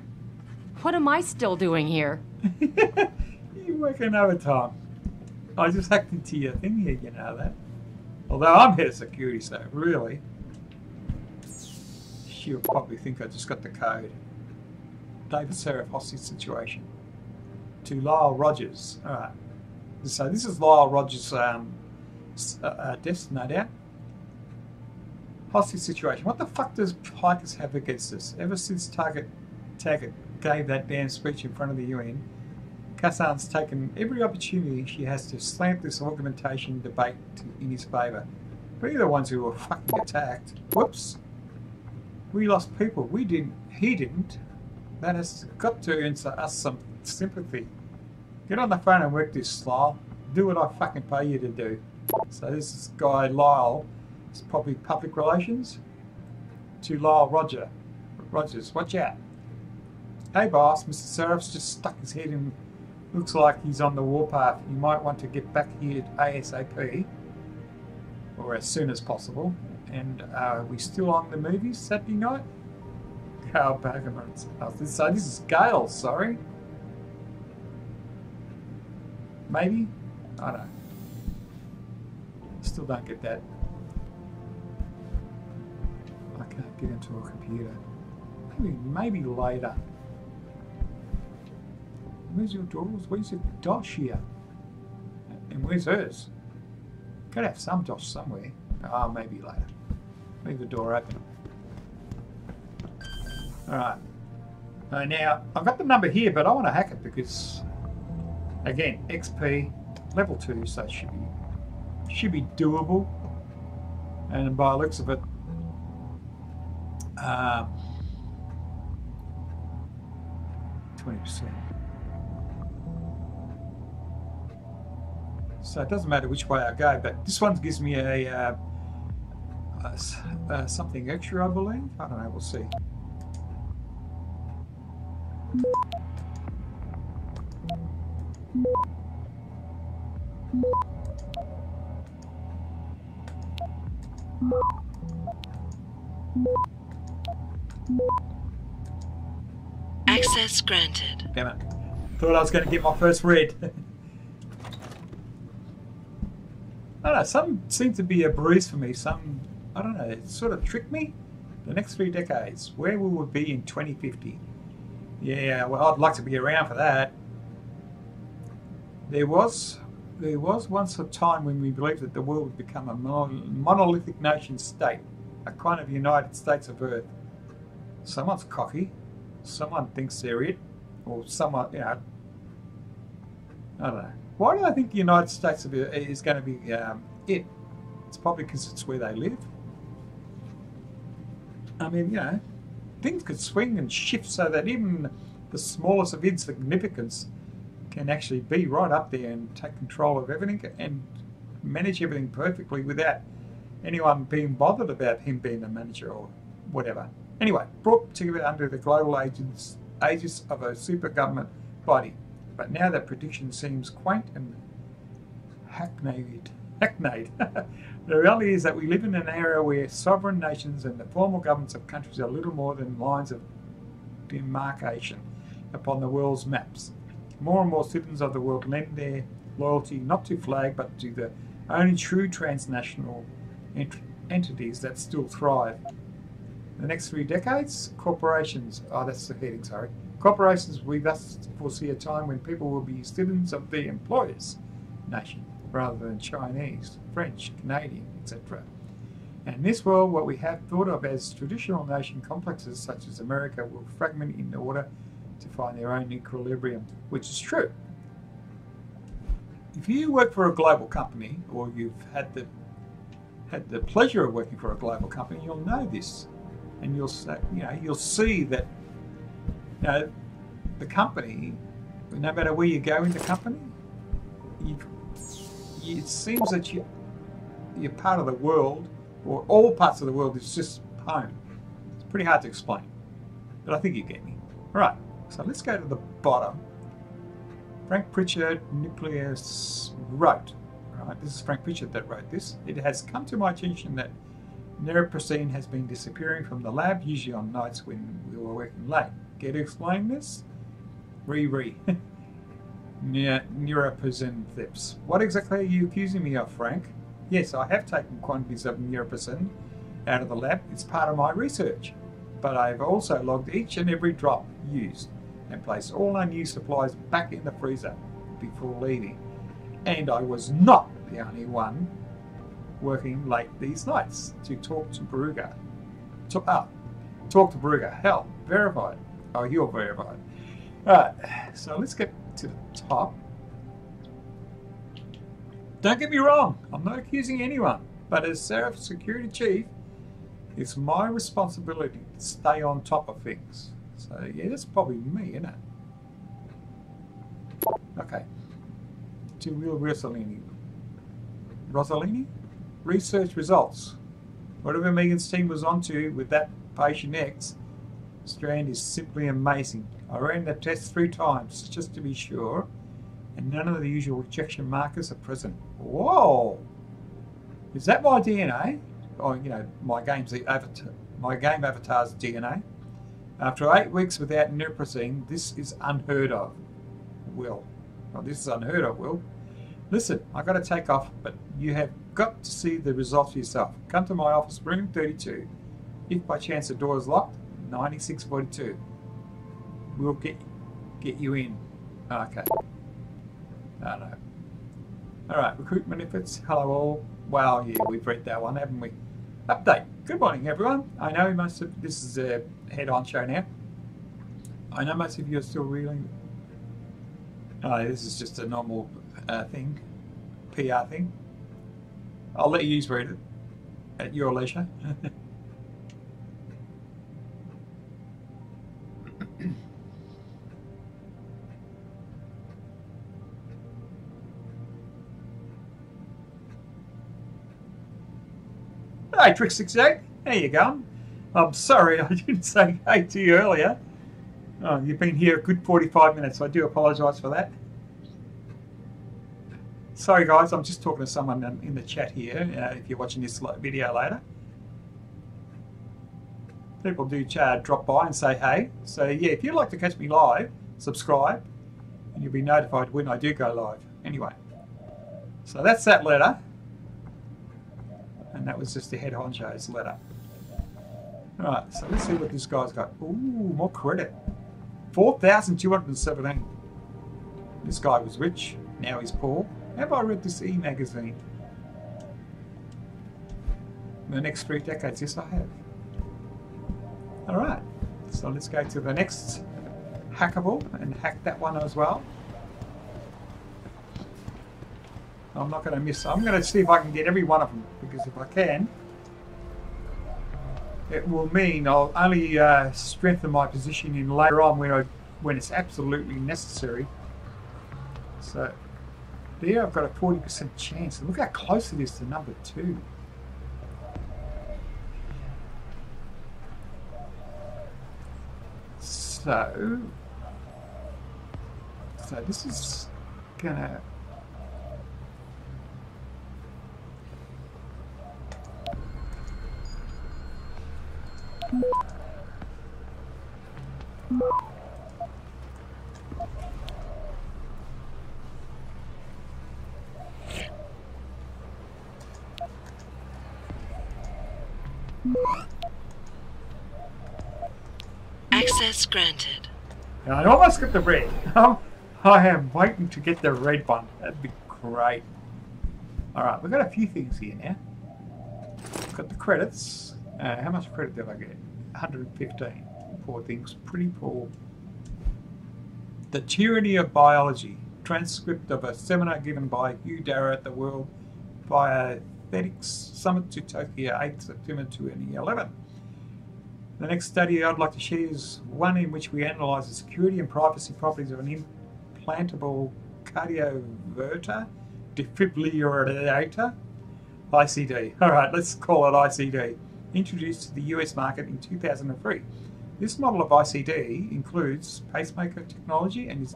What am I still doing here? You're working overtime. I just hacked into your thing here, you know that. Although I'm head of security, so really. She'll probably think I just got the code. David Seraph hostage situation. To Lyle Rogers. Alright. So this is Lyle Rogers' death, no doubt. Hostage situation. What the fuck does Pikers have against us? Ever since Taggart gave that damn speech in front of the UN, Kassan's taken every opportunity she has to slant this augmentation debate in his favour. We're the ones who were fucking attacked. Whoops. We lost people. We didn't. He didn't. That has got to earn us some sympathy. Get on the phone and work this, Lyle. Do what I fucking pay you to do. So this is guy Lyle. It's probably public relations. To Lyle Rogers, watch out. Hey boss, Mr. Seraph's just stuck his head in. Looks like he's on the warpath. You might want to get back here ASAP. Or as soon as possible. And are we still on the movies Saturday night? Carl Bagermans. So this is Gale, sorry. Maybe? I don't know. Still don't get that. I can't get into a computer. Maybe later. Where's your doors? Where's your dosh here? And where's hers? Could have some dosh somewhere. Oh, maybe later. Leave the door open. Alright. Now, I've got the number here, but I want to hack it because, again, XP, level 2, so it should be doable. And by the looks of it, 20%. So it doesn't matter which way I go, but this one gives me a something extra, I believe. I don't know, we'll see. Access granted. Damn it. Thought I was going to get my first red. I don't know, some seem to be a breeze for me. Some, I don't know, it sort of tricked me. The next 3 decades. Where will we be in 2050? Yeah, well, I'd like to be around for that. There was once a time when we believed that the world would become a monolithic nation state, a kind of United States of Earth. Someone's cocky, someone thinks they're it, or someone, you know, I don't know. Why do I think the United States is going to be it? It's probably because it's where they live. I mean, you know, things could swing and shift so that even the smallest of insignificance can actually be right up there and take control of everything and manage everything perfectly without anyone being bothered about him being a manager or whatever. Anyway, brought together under the global aegis of a super government body. But now that prediction seems quaint and hackneyed. The reality is that we live in an era where sovereign nations and the formal governments of countries are little more than lines of demarcation upon the world's maps. More and more citizens of the world lend their loyalty not to flag but to the only true transnational entities that still thrive. The next 3 decades, corporations, that's the heading, sorry. Corporations, we thus foresee a time when people will be citizens of the employer's nation rather than Chinese, French, Canadian, etc. And in this world, what we have thought of as traditional nation complexes such as America will fragment in order to find their own equilibrium, which is true. If you work for a global company, or you've had the pleasure of working for a global company, you'll know this, and you'll see that, you know, the company, no matter where you go in the company, it seems that you're part of the world, or all parts of the world is just home. It's pretty hard to explain, but I think you get me. All right, so let's go to the bottom. Frank Pritchard Nucleus wrote, right, this is Frank Pritchard that wrote this. It has come to my attention that Nereprosine has been disappearing from the lab, usually on nights when we were working late. Care to explain this? Nereprosine thips. What exactly are you accusing me of, Frank? Yes, I have taken quantities of Nereprosine out of the lab. It's part of my research. but I've also logged each and every drop used and placed all unused supplies back in the freezer before leaving. And I was not the only one working late these nights to talk to Baruga. Talk to Baruga. Hell, verified. Oh, you're verified. Alright, so let's get to the top. Don't get me wrong, I'm not accusing anyone, but as Seraph Security Chief, it's my responsibility to stay on top of things. So yeah, that's probably me, isn't it? Okay. To Will Rossellini. Research results. Whatever Megan's team was onto with that patient X strand is simply amazing. I ran the test 3 times just to be sure, and none of the usual rejection markers are present. Whoa! Is that my DNA? Oh, you know, my game avatar's DNA. After 8 weeks without neurosine, this is unheard of. Will. Oh, this is unheard of, Will. Listen, I got to take off, but you have got to see the results for yourself. Come to my office, room 32. If by chance the door is locked, 9642. We'll get you in. Okay. No. Alright, recruitment efforts. Hello all. Wow, yeah, we've read that one, haven't we? Update. Good morning, everyone. I know most of this is a head-on show now. I know most of you are still reeling. Oh, this is just a normal thing, PR thing. I'll let you read it at your leisure. Hey, Trick68, how you going? I'm sorry I didn't say hey to you earlier. Oh, you've been here a good 45 minutes. I do apologise for that. Sorry guys, I'm just talking to someone in the chat here, if you're watching this video later. People do drop by and say hey. So yeah, if you'd like to catch me live, subscribe and you'll be notified when I do go live. Anyway, so that's that letter. And that was just the head honcho's letter. Alright, so let's see what this guy's got. Ooh, more credit. 4,217. This guy was rich, now he's poor. Have I read this e-magazine? The next 3 decades, yes I have. Alright, so let's go to the next hackable and hack that one as well. I'm not going to miss. I'm going to see if I can get every one of them, because if I can, it will mean I'll only strengthen my position in later on when it's absolutely necessary. So there I've got a 40% chance. Look how close it is to number 2. So this is gonna. Access granted. I almost got the red. I am waiting to get the red one. That'd be great. Alright, we've got a few things here now. We've got the credits. How much credit did I get? 115. Poor things. Pretty poor. The Tyranny of Biology. Transcript of a seminar given by Hugh Darrow at the World Bioethics Summit to Tokyo, 8 September 2011. The next study I'd like to share is one in which we analyse the security and privacy properties of an implantable cardioverter defibrillator, ICD. Alright, let's call it ICD. Introduced to the US market in 2003. This model of ICD includes pacemaker technology and is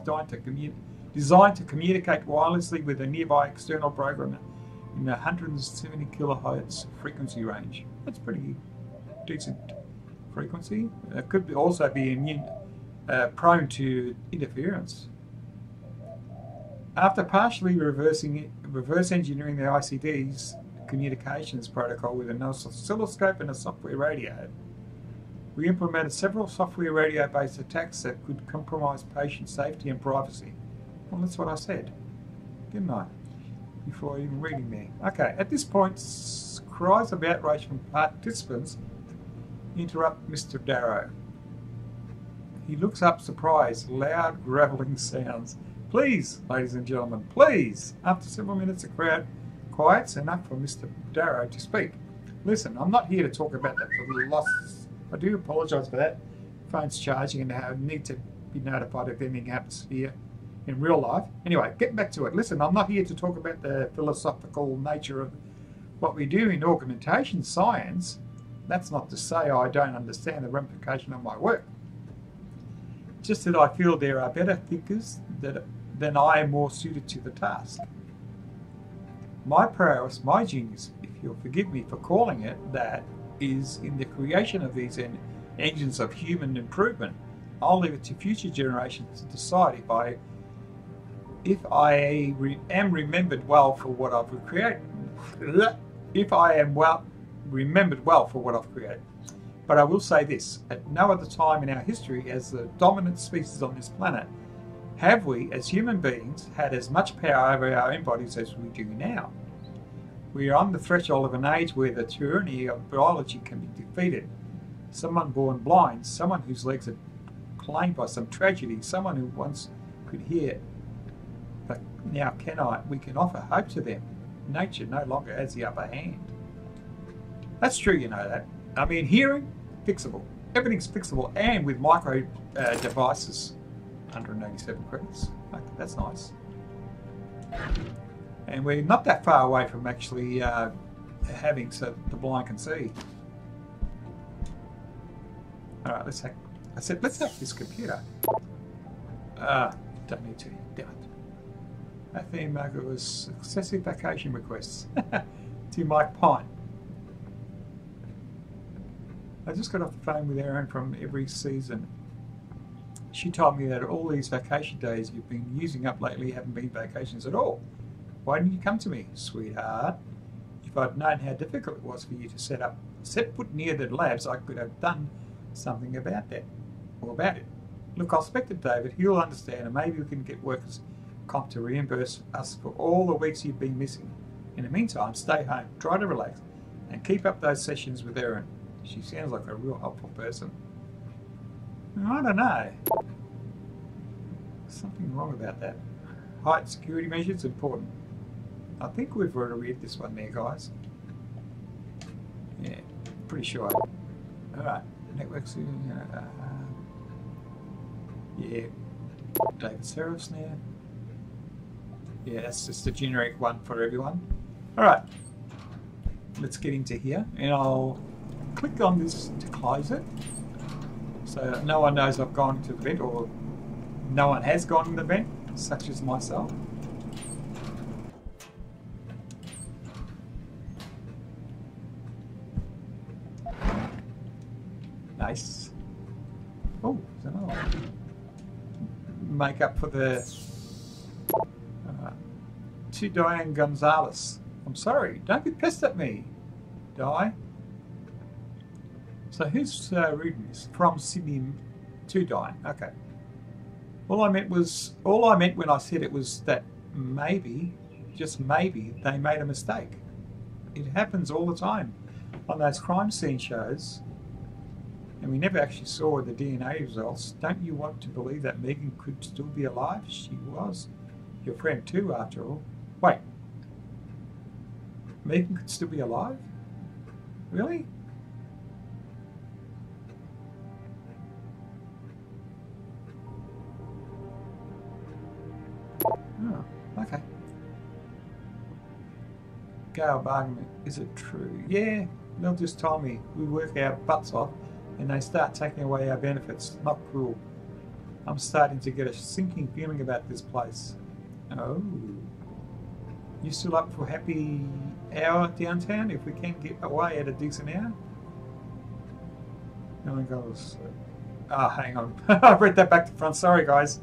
designed to communicate wirelessly with a nearby external programmer in 170 kilohertz frequency range. That's pretty decent frequency. It could also be prone to interference. After partially reverse engineering the ICD's communications protocol with an oscilloscope and a software radio, We implemented several software radio-based attacks that could compromise patient safety and privacy. Well, that's what I said, didn't I? Before even reading there. Okay, at this point, cries of outrage from participants interrupt Mr. Darrow. He looks up surprised, loud, gravelling sounds. Please, ladies and gentlemen, please. After several minutes, the crowd quiets enough for Mr. Darrow to speak. Listen, I'm not here to talk about that for the losses. I do apologise for that. Phone's charging and I need to be notified if anything happens here in real life. Anyway, getting back to it. Listen, I'm not here to talk about the philosophical nature of what we do in augmentation science. That's not to say I don't understand the ramification of my work. Just that I feel there are better thinkers than I am more suited to the task. My prowess, my genius, if you'll forgive me for calling it that, is in the creation of these engines of human improvement. I'll leave it to future generations to decide if I am remembered well for what I've created. If I am remembered well for what I've created. But I will say this, at no other time in our history as the dominant species on this planet have we, as human beings, had as much power over our own bodies as we do now. We are on the threshold of an age where the tyranny of biology can be defeated. Someone born blind, someone whose legs are claimed by some tragedy, someone who once could hear, but now cannot, we can offer hope to them. Nature no longer has the upper hand. That's true, you know that. I mean, hearing, fixable. Everything's fixable, and with micro devices. 187 credits. Okay, that's nice. And we're not that far away from actually having so the blind can see. All right, let's hack this computer. Don't need to. Damn it. That theme marker was excessive vacation requests. To Mike Pine. I just got off the phone with Erin from every season. She told me that all these vacation days you've been using up lately haven't been vacations at all. Why didn't you come to me, sweetheart? If I'd known how difficult it was for you to set foot near the labs, I could have done something about that. Or about it. Look, I'll speak to David, he'll understand, and maybe we can get workers' comp to reimburse us for all the weeks you've been missing. In the meantime, stay home, try to relax, and keep up those sessions with Erin. She sounds like a real helpful person. I don't know. Something wrong about that. Height security measures important. I think we've already read this one there, guys. Yeah, pretty sure. Alright, networks. Yeah, David Seraph's now. Yeah, that's just a generic one for everyone. Alright, let's get into here, and I'll click on this to close it. So no one knows I've gone to the vent, or no one has gone to the vent, such as myself. Nice. Oh, there's another one. Make up for the to Diane Gonzalez. I'm sorry, don't be pissed at me, Di. So who's reading this? From Sydney to Diane. Okay. All I meant when I said it was that maybe, just maybe, they made a mistake. It happens all the time on those crime scene shows, and we never actually saw the DNA results. Don't you want to believe that Megan could still be alive? She was your friend too, after all. Wait, Megan could still be alive? Really? Oh, okay. Gail argument, is it true? Yeah, they'll just tell me we work our butts off and they start taking away our benefits. Not cool. I'm starting to get a sinking feeling about this place. Oh. You still up for happy hour downtown if we can get away at a decent hour? No one goes. Oh, hang on. I read that back to front. Sorry, guys.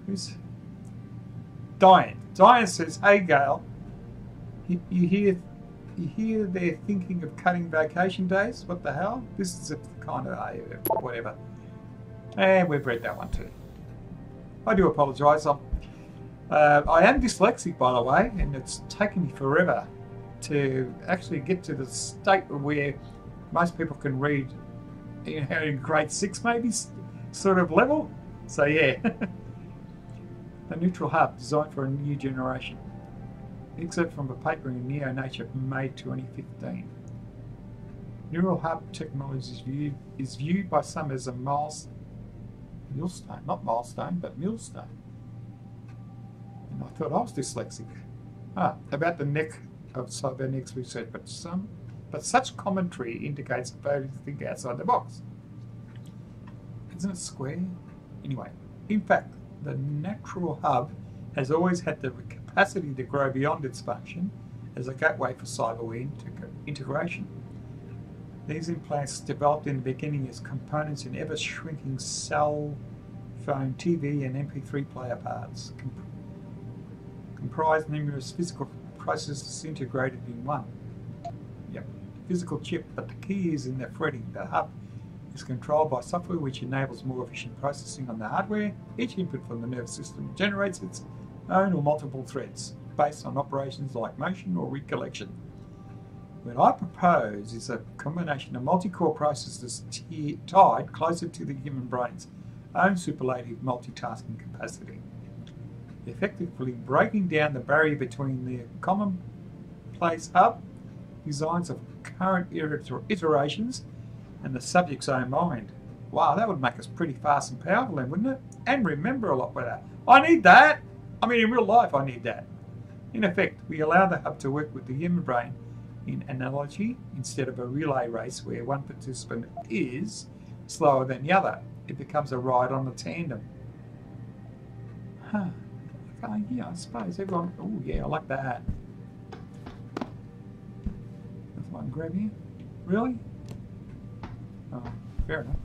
Who's Diane? Diane says, "Hey, Gail, you hear You hear they're thinking of cutting vacation days? What the hell? This is a kind of whatever. And we've read that one too. I do apologise. I am dyslexic, by the way, and it's taken me forever to actually get to the state where most people can read, you know, in grade 6 maybe, sort of level. So yeah. The neutral hub designed for a new generation. Excerpt from a paper in Neo Nature, May 2015. Neural hub technology is viewed by some as a millstone, not milestone, but millstone. And I thought I was dyslexic. About the neck of cybernetics research, but such commentary indicates the ability to think outside the box. Isn't it square? Anyway, in fact, the natural hub has always had the capacity to grow beyond its function as a gateway for cyberware integration. These implants developed in the beginning as components in ever-shrinking cell phone, TV and MP3 player parts, comprise numerous physical processes integrated in one. Yep, physical chip, but the key is in the threading. The hub is controlled by software which enables more efficient processing on the hardware. Each input from the nervous system generates its own or multiple threads based on operations like motion or recollection. What I propose is a combination of multi-core processors tied closer to the human brain's own superlative multitasking capacity, effectively breaking down the barrier between the commonplace hub designs of current iterations and the subject's own mind. Wow, that would make us pretty fast and powerful then, wouldn't it? And remember a lot better. I need that! I mean, in real life, I need that. In effect, we allow the hub to work with the human brain in analogy instead of a relay race where one participant is slower than the other. It becomes a ride on a tandem. Huh. Yeah, I suppose everyone... Oh, yeah, I like that. That's one grab here. Really? Oh, fair enough.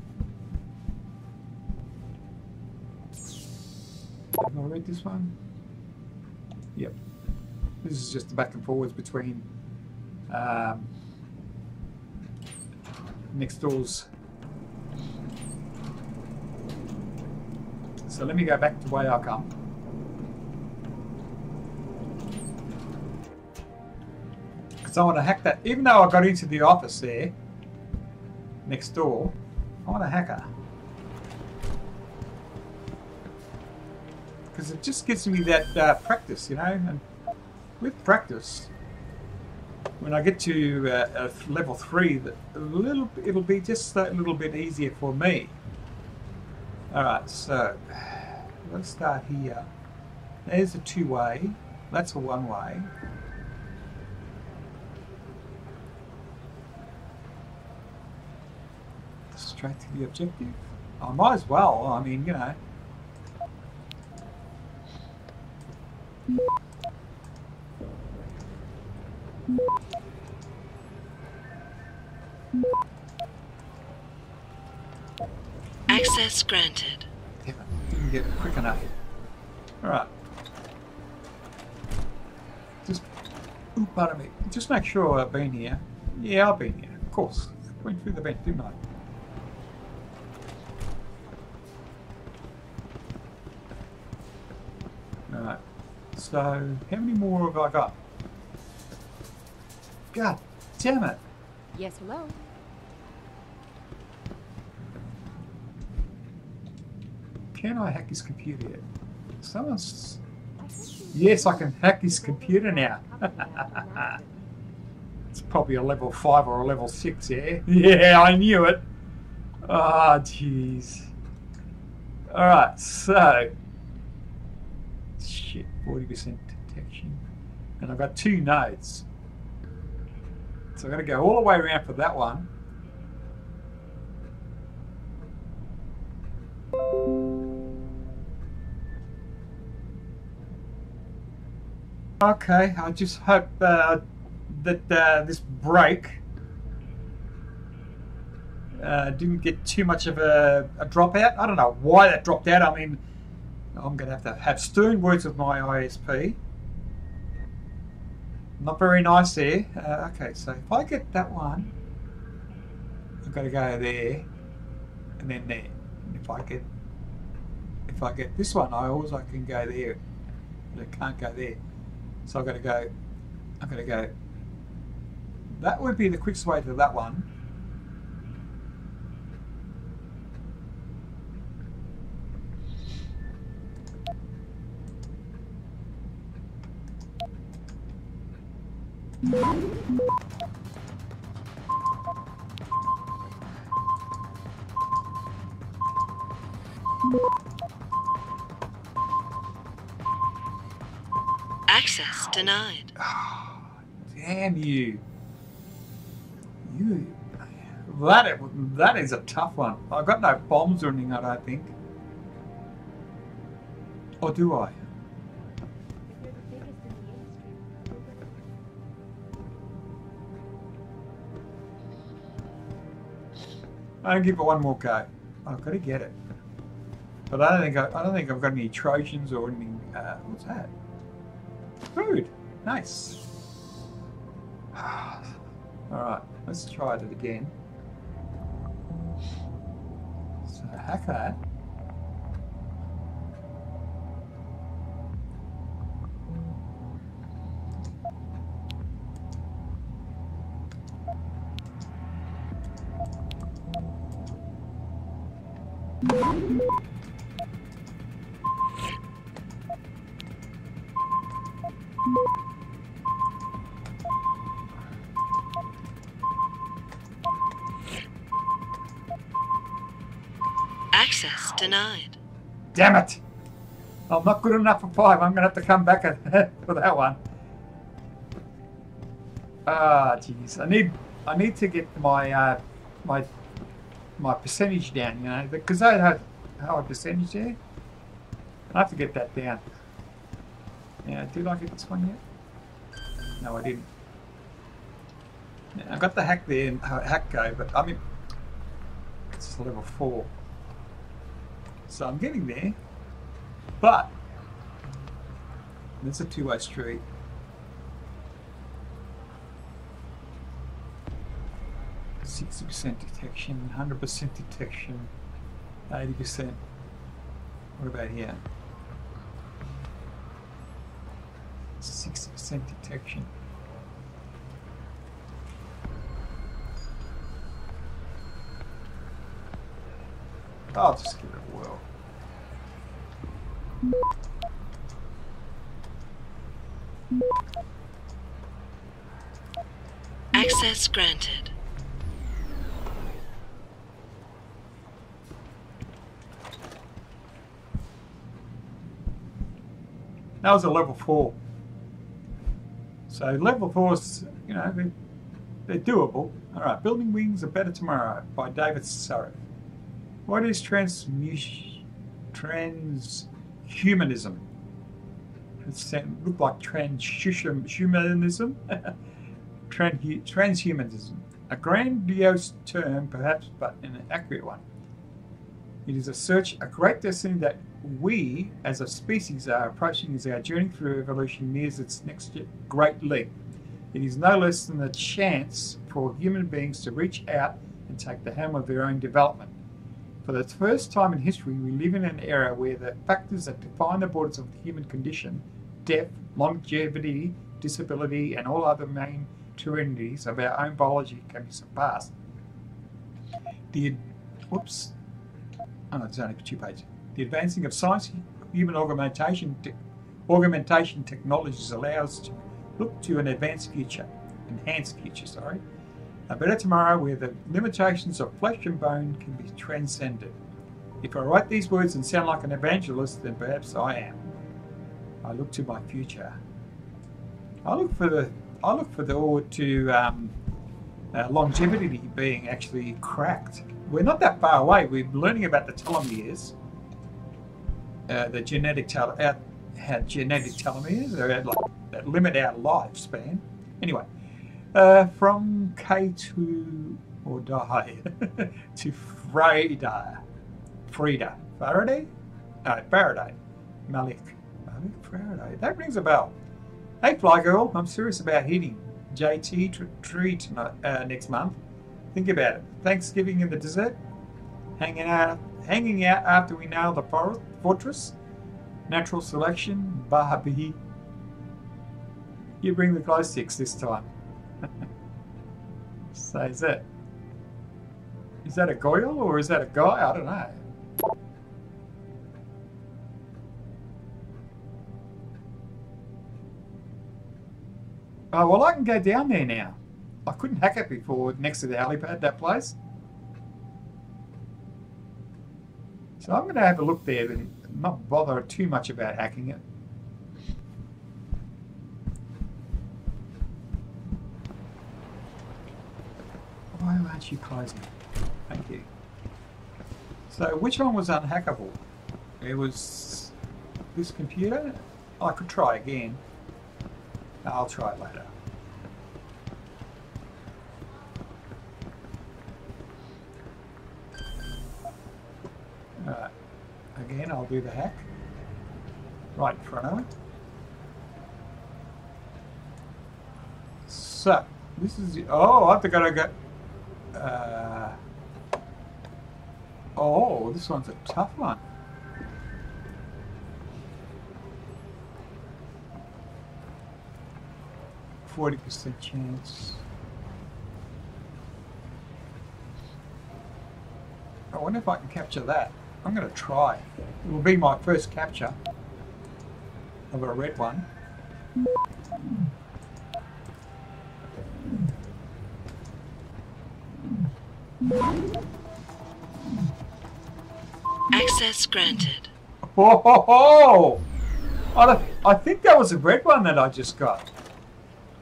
Have I read this one? Yep. This is just the back and forwards between next doors. So let me go back to the way I come. Because I want to hack that. Even though I got into the office there, next door, I want to hack her. Because it just gives me that practice, you know, and with practice, when I get to level 3, it'll be just a little bit easier for me. Alright, so let's start here. There's a 2-way, that's a 1-way. Straight to the objective. I might as well, I mean, you know. Access granted. Damn it, didn't get it quick enough. Alright. Just, pardon me. Just make sure I've been here. Yeah, I've been here, of course. Went through the vent, didn't I? Alright. So, how many more have I got? God damn it. Yes, hello. Can I hack his computer yet? Someone's... Yes, I can hack his computer now. It's probably a level 5 or a level 6, yeah? Yeah, I knew it. Ah, oh, jeez. Alright, so... Shit, 40% detection. And I've got 2 nodes. So I'm going to go all the way around for that one. Okay, I just hope that this break didn't get too much of a dropout. I don't know why that dropped out. I mean, I'm going to have stern words with my ISP. Not very nice there. Okay, so if I get that one, I've got to go there, and then there. And if I get this one, I can go there, but I can't go there. So I've got to go. That would be the quickest way to that one. Access denied. Oh, damn you. That is a tough one. I've got no bombs or anything, I don't think. Or do I? I'll give it one more go. I've got to get it, but I don't think I've got any Trojans or anything. What's that? Food. Nice. All right, let's try it again. So hack that. Access denied. Damn it! I'm not good enough for 5. I'm gonna have to come back for that one. Ah, jeez. I need to get my my percentage down. You know, because I had high percentage there. I have to get that down. Yeah, did I get this one yet? No, I didn't. Yeah, I got the hack there and hack go, but I mean, it's level 4. So I'm getting there, but it's a two-way street. %, detection, 100% detection, 80%. What about here? 60% detection. I'll just give it a whirl. Access granted. That was a level 4. So level 4s, you know, they're doable. All right, Building Wings A Better Tomorrow by David Sarif. What is transhumanism? It looked like transhumanism. Transhumanism. A grandiose term, perhaps, but an accurate one. It is a great destiny that we, as a species, are approaching as our journey through evolution nears its next great leap. It is no less than a chance for human beings to reach out and take the helm of their own development. For the first time in history, we live in an era where the factors that define the borders of the human condition, death, longevity, disability, and all other main tyrannies of our own biology can be surpassed. It's only 2 pages. The advancing of science, human augmentation technologies allow us to look to an enhanced future, a better tomorrow where the limitations of flesh and bone can be transcended. If I write these words and sound like an evangelist, then perhaps I am. I look to my future. I look for the longevity being actually cracked. We're not that far away. We're learning about the telomeres, the genetic telomeres, that limit our lifespan. Anyway, from K to or die to Frida, Faraday, Malik Faraday. That rings a bell. Hey, Fly Girl, I'm serious about hitting JT tree tonight, next month. Think about it. Thanksgiving in the desert, hanging out after we nail the fortress. Natural selection, Barbie. You bring the glow sticks this time. So is that a Goyle or is that a guy? I don't know. Oh, well, I can go down there now. I couldn't hack it before next to the helipad, that place. So I'm going to have a look there and not bother too much about hacking it. Why aren't you closing? Thank you. So which one was unhackable? It was this computer? I could try again. I'll try it later. Alright. Again, I'll do the hack. Right in front of it. So, this is... Oh, I've got to go... oh, this one's a tough one. %40 chance. I wonder if I can capture that. I'm going to try. It will be my first capture of a red one. Access granted. Oh, ho, ho. I think that was a red one that I just got.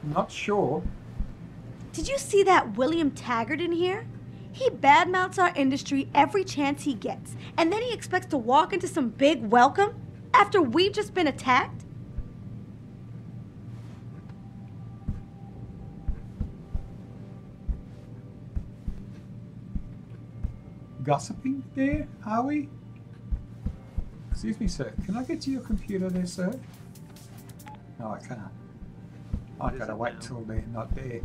I'm not sure. Did you see that William Taggart in here? He badmouths our industry every chance he gets, and then he expects to walk into some big welcome after we've just been attacked? Gossiping there, are we? Excuse me, sir. Can I get to your computer there, sir? No, I can't. I've got to wait till they're not there.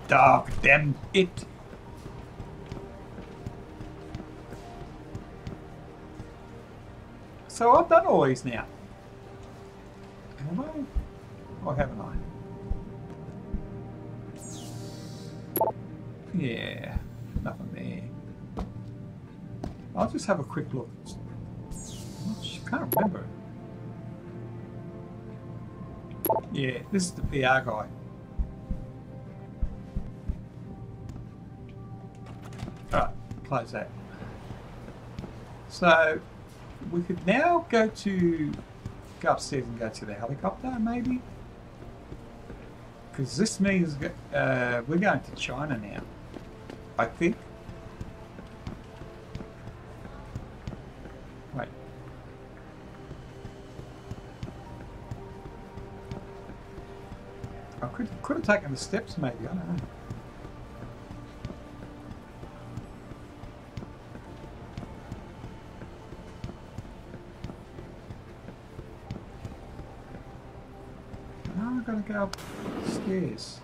Dog, damn it! So I've done all these now. Have I? Or haven't I? Yeah, nothing there. I'll just have a quick look. I can't remember. Yeah, this is the PR guy. Alright, close that. So, we could now go upstairs and go to the helicopter, maybe? Because this means we're going to China now, I think. Wait. I could have taken the steps, maybe, I don't know. Now I've got to go upstairs.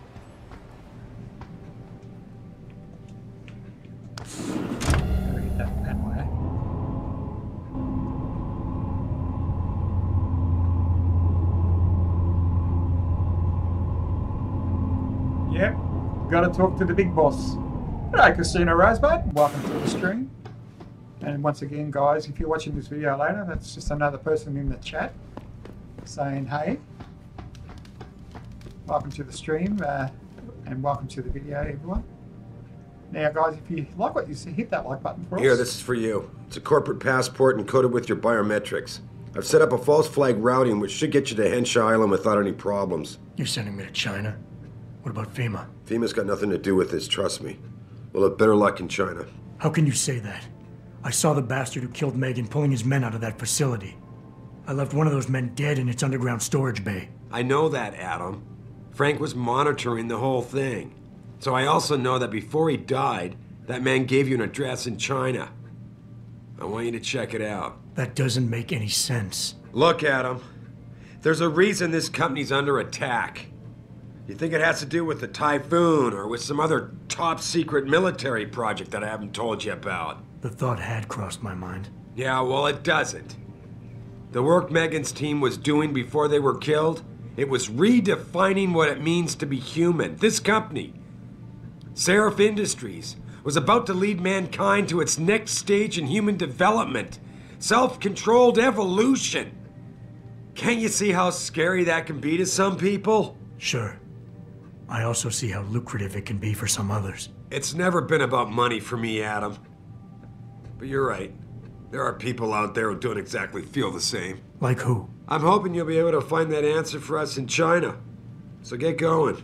Gotta get that way. Yep, gotta talk to the big boss. Hello, Casino Rosebud. Welcome to the stream. And once again, guys, if you're watching this video later, that's just another person in the chat saying hey. Welcome to the stream, and welcome to the video, everyone. Now, guys, if you like what you see, hit that like button for us. Here, this is for you. It's a corporate passport encoded with your biometrics. I've set up a false flag routing, which should get you to Henshaw Island without any problems. You're sending me to China? What about FEMA? FEMA's got nothing to do with this, trust me. We'll have better luck in China. How can you say that? I saw the bastard who killed Megan pulling his men out of that facility. I left one of those men dead in its underground storage bay. I know that, Adam. Frank was monitoring the whole thing. So I also know that before he died, that man gave you an address in China. I want you to check it out. That doesn't make any sense. Look, Adam. There's a reason this company's under attack. You think it has to do with the Typhoon or with some other top-secret military project that I haven't told you about? The thought had crossed my mind. Yeah, well, it doesn't. The work Megan's team was doing before they were killed, it was redefining what it means to be human. This company, Seraph Industries, was about to lead mankind to its next stage in human development. Self-controlled evolution. Can't you see how scary that can be to some people? Sure. I also see how lucrative it can be for some others. It's never been about money for me, Adam. But you're right. There are people out there who don't exactly feel the same. Like who? I'm hoping you'll be able to find that answer for us in China. So get going.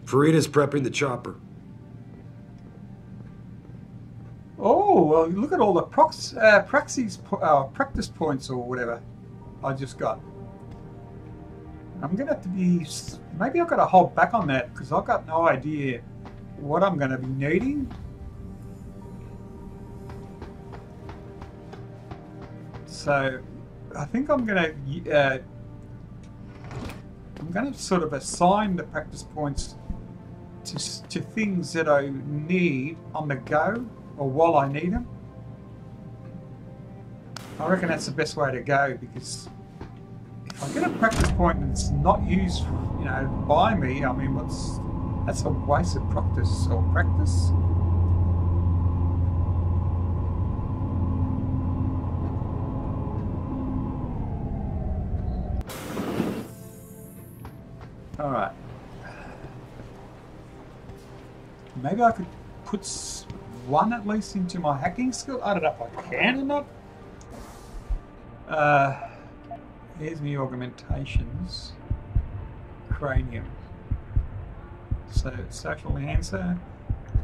Farida's prepping the chopper. Oh, well, look at all the practice points or whatever I just got. I'm going to have to be... Maybe I've got to hold back on that because I've got no idea what I'm going to be needing. So, I think I'm going to sort of assign the practice points to things that I need on the go or while I need them. I reckon that's the best way to go because if I get a practice point and it's not used, you know, by me, I mean, that's a waste of practice or practice. All right. Maybe I could put one at least into my hacking skill. I don't know if I can or not. Here's my augmentations. Cranium. So social enhancer,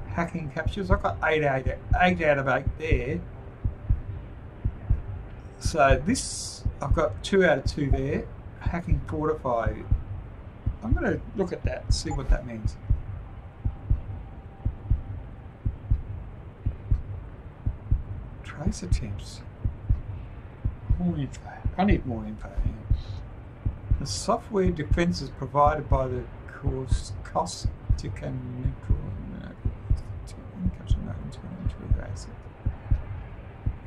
hacking captures. I've got 8 out of 8 there. So this, I've got 2 out of 2 there. Hacking fortify. I'm going to look at that and see what that means. Trace attempts. More info. I need more info. Yeah. The software defenses provided by the cost to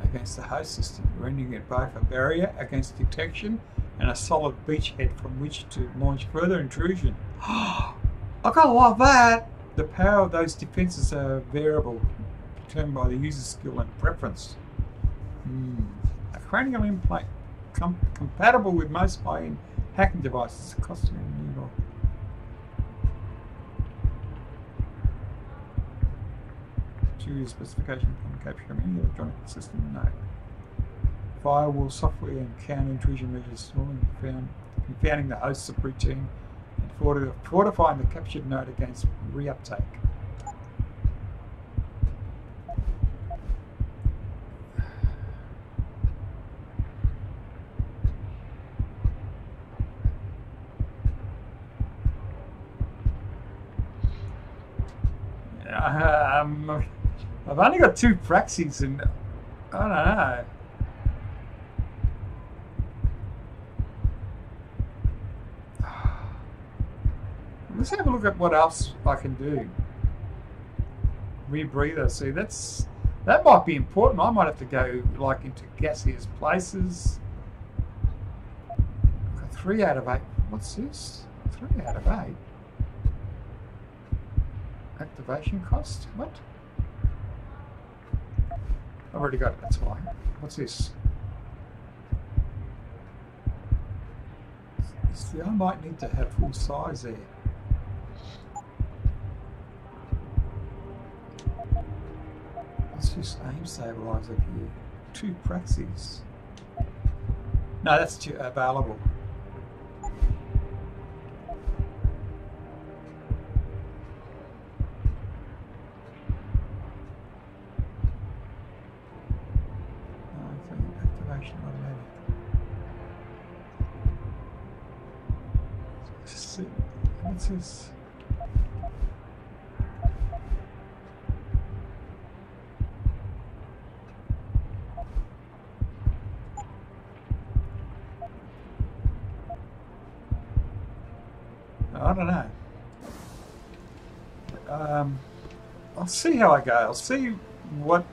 against the host system, rendering it both a barrier against detection and a solid beachhead from which to launch further intrusion. I gotta love that! The power of those defenses are variable, determined by the user's skill and preference. A cranial implant compatible with most high-end hacking devices. Costing a needle. Choose specification from capture from any electronic system. No. Firewall software and counter intrusion measures, confounding the hosts of routine and fortifying the captured node against reuptake. I've only got 2 praxis and I don't know. Let's have a look at what else I can do. Rebreather. See, that might be important. I might have to go like into gaseous places. I've got 3 out of 8. What's this? 3 out of 8. Activation cost? What? I've already got it, that's why. What's this? See, I might need to have full size there. Let's just aim stabilizer here. 2 praxis. No, that's too available. What's this? I don't know. I'll see how I go. I'll see what...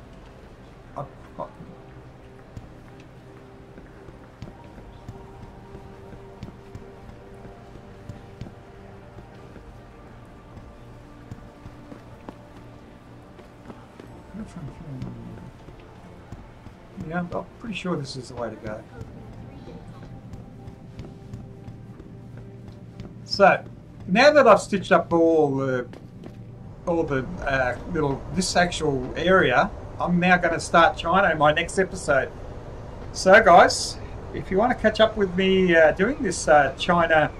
Yeah, I'm pretty sure this is the way to go. So, now that I've stitched up all the this actual area, I'm now going to start China in my next episode. So, guys, if you want to catch up with me doing this China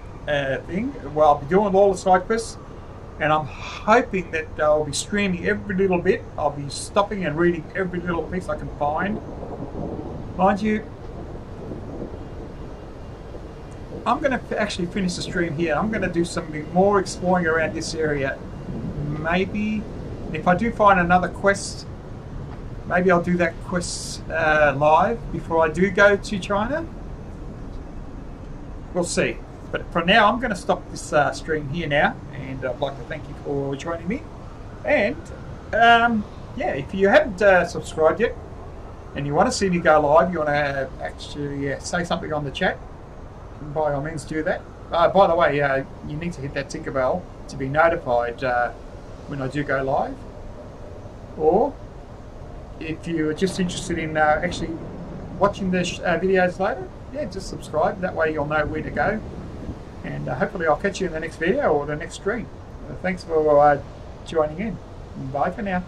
thing, well, I'll be doing all the side quests, and I'm hoping that I'll be streaming every little bit. I'll be stopping and reading every little piece I can find. Mind you, I'm going to actually finish the stream here. I'm going to do some more exploring around this area. Maybe, if I do find another quest, maybe I'll do that quest live before I do go to China. We'll see. But for now, I'm going to stop this stream here now. And I'd like to thank you for joining me. And, yeah, if you haven't subscribed yet, and you want to see me go live, you want to actually say something on the chat, by all means do that. By the way, you need to hit that Tinker Bell to be notified when I do go live. Or if you're just interested in actually watching the videos later, yeah, just subscribe. That way you'll know where to go. And hopefully I'll catch you in the next video or the next stream. Thanks for joining in. Bye for now.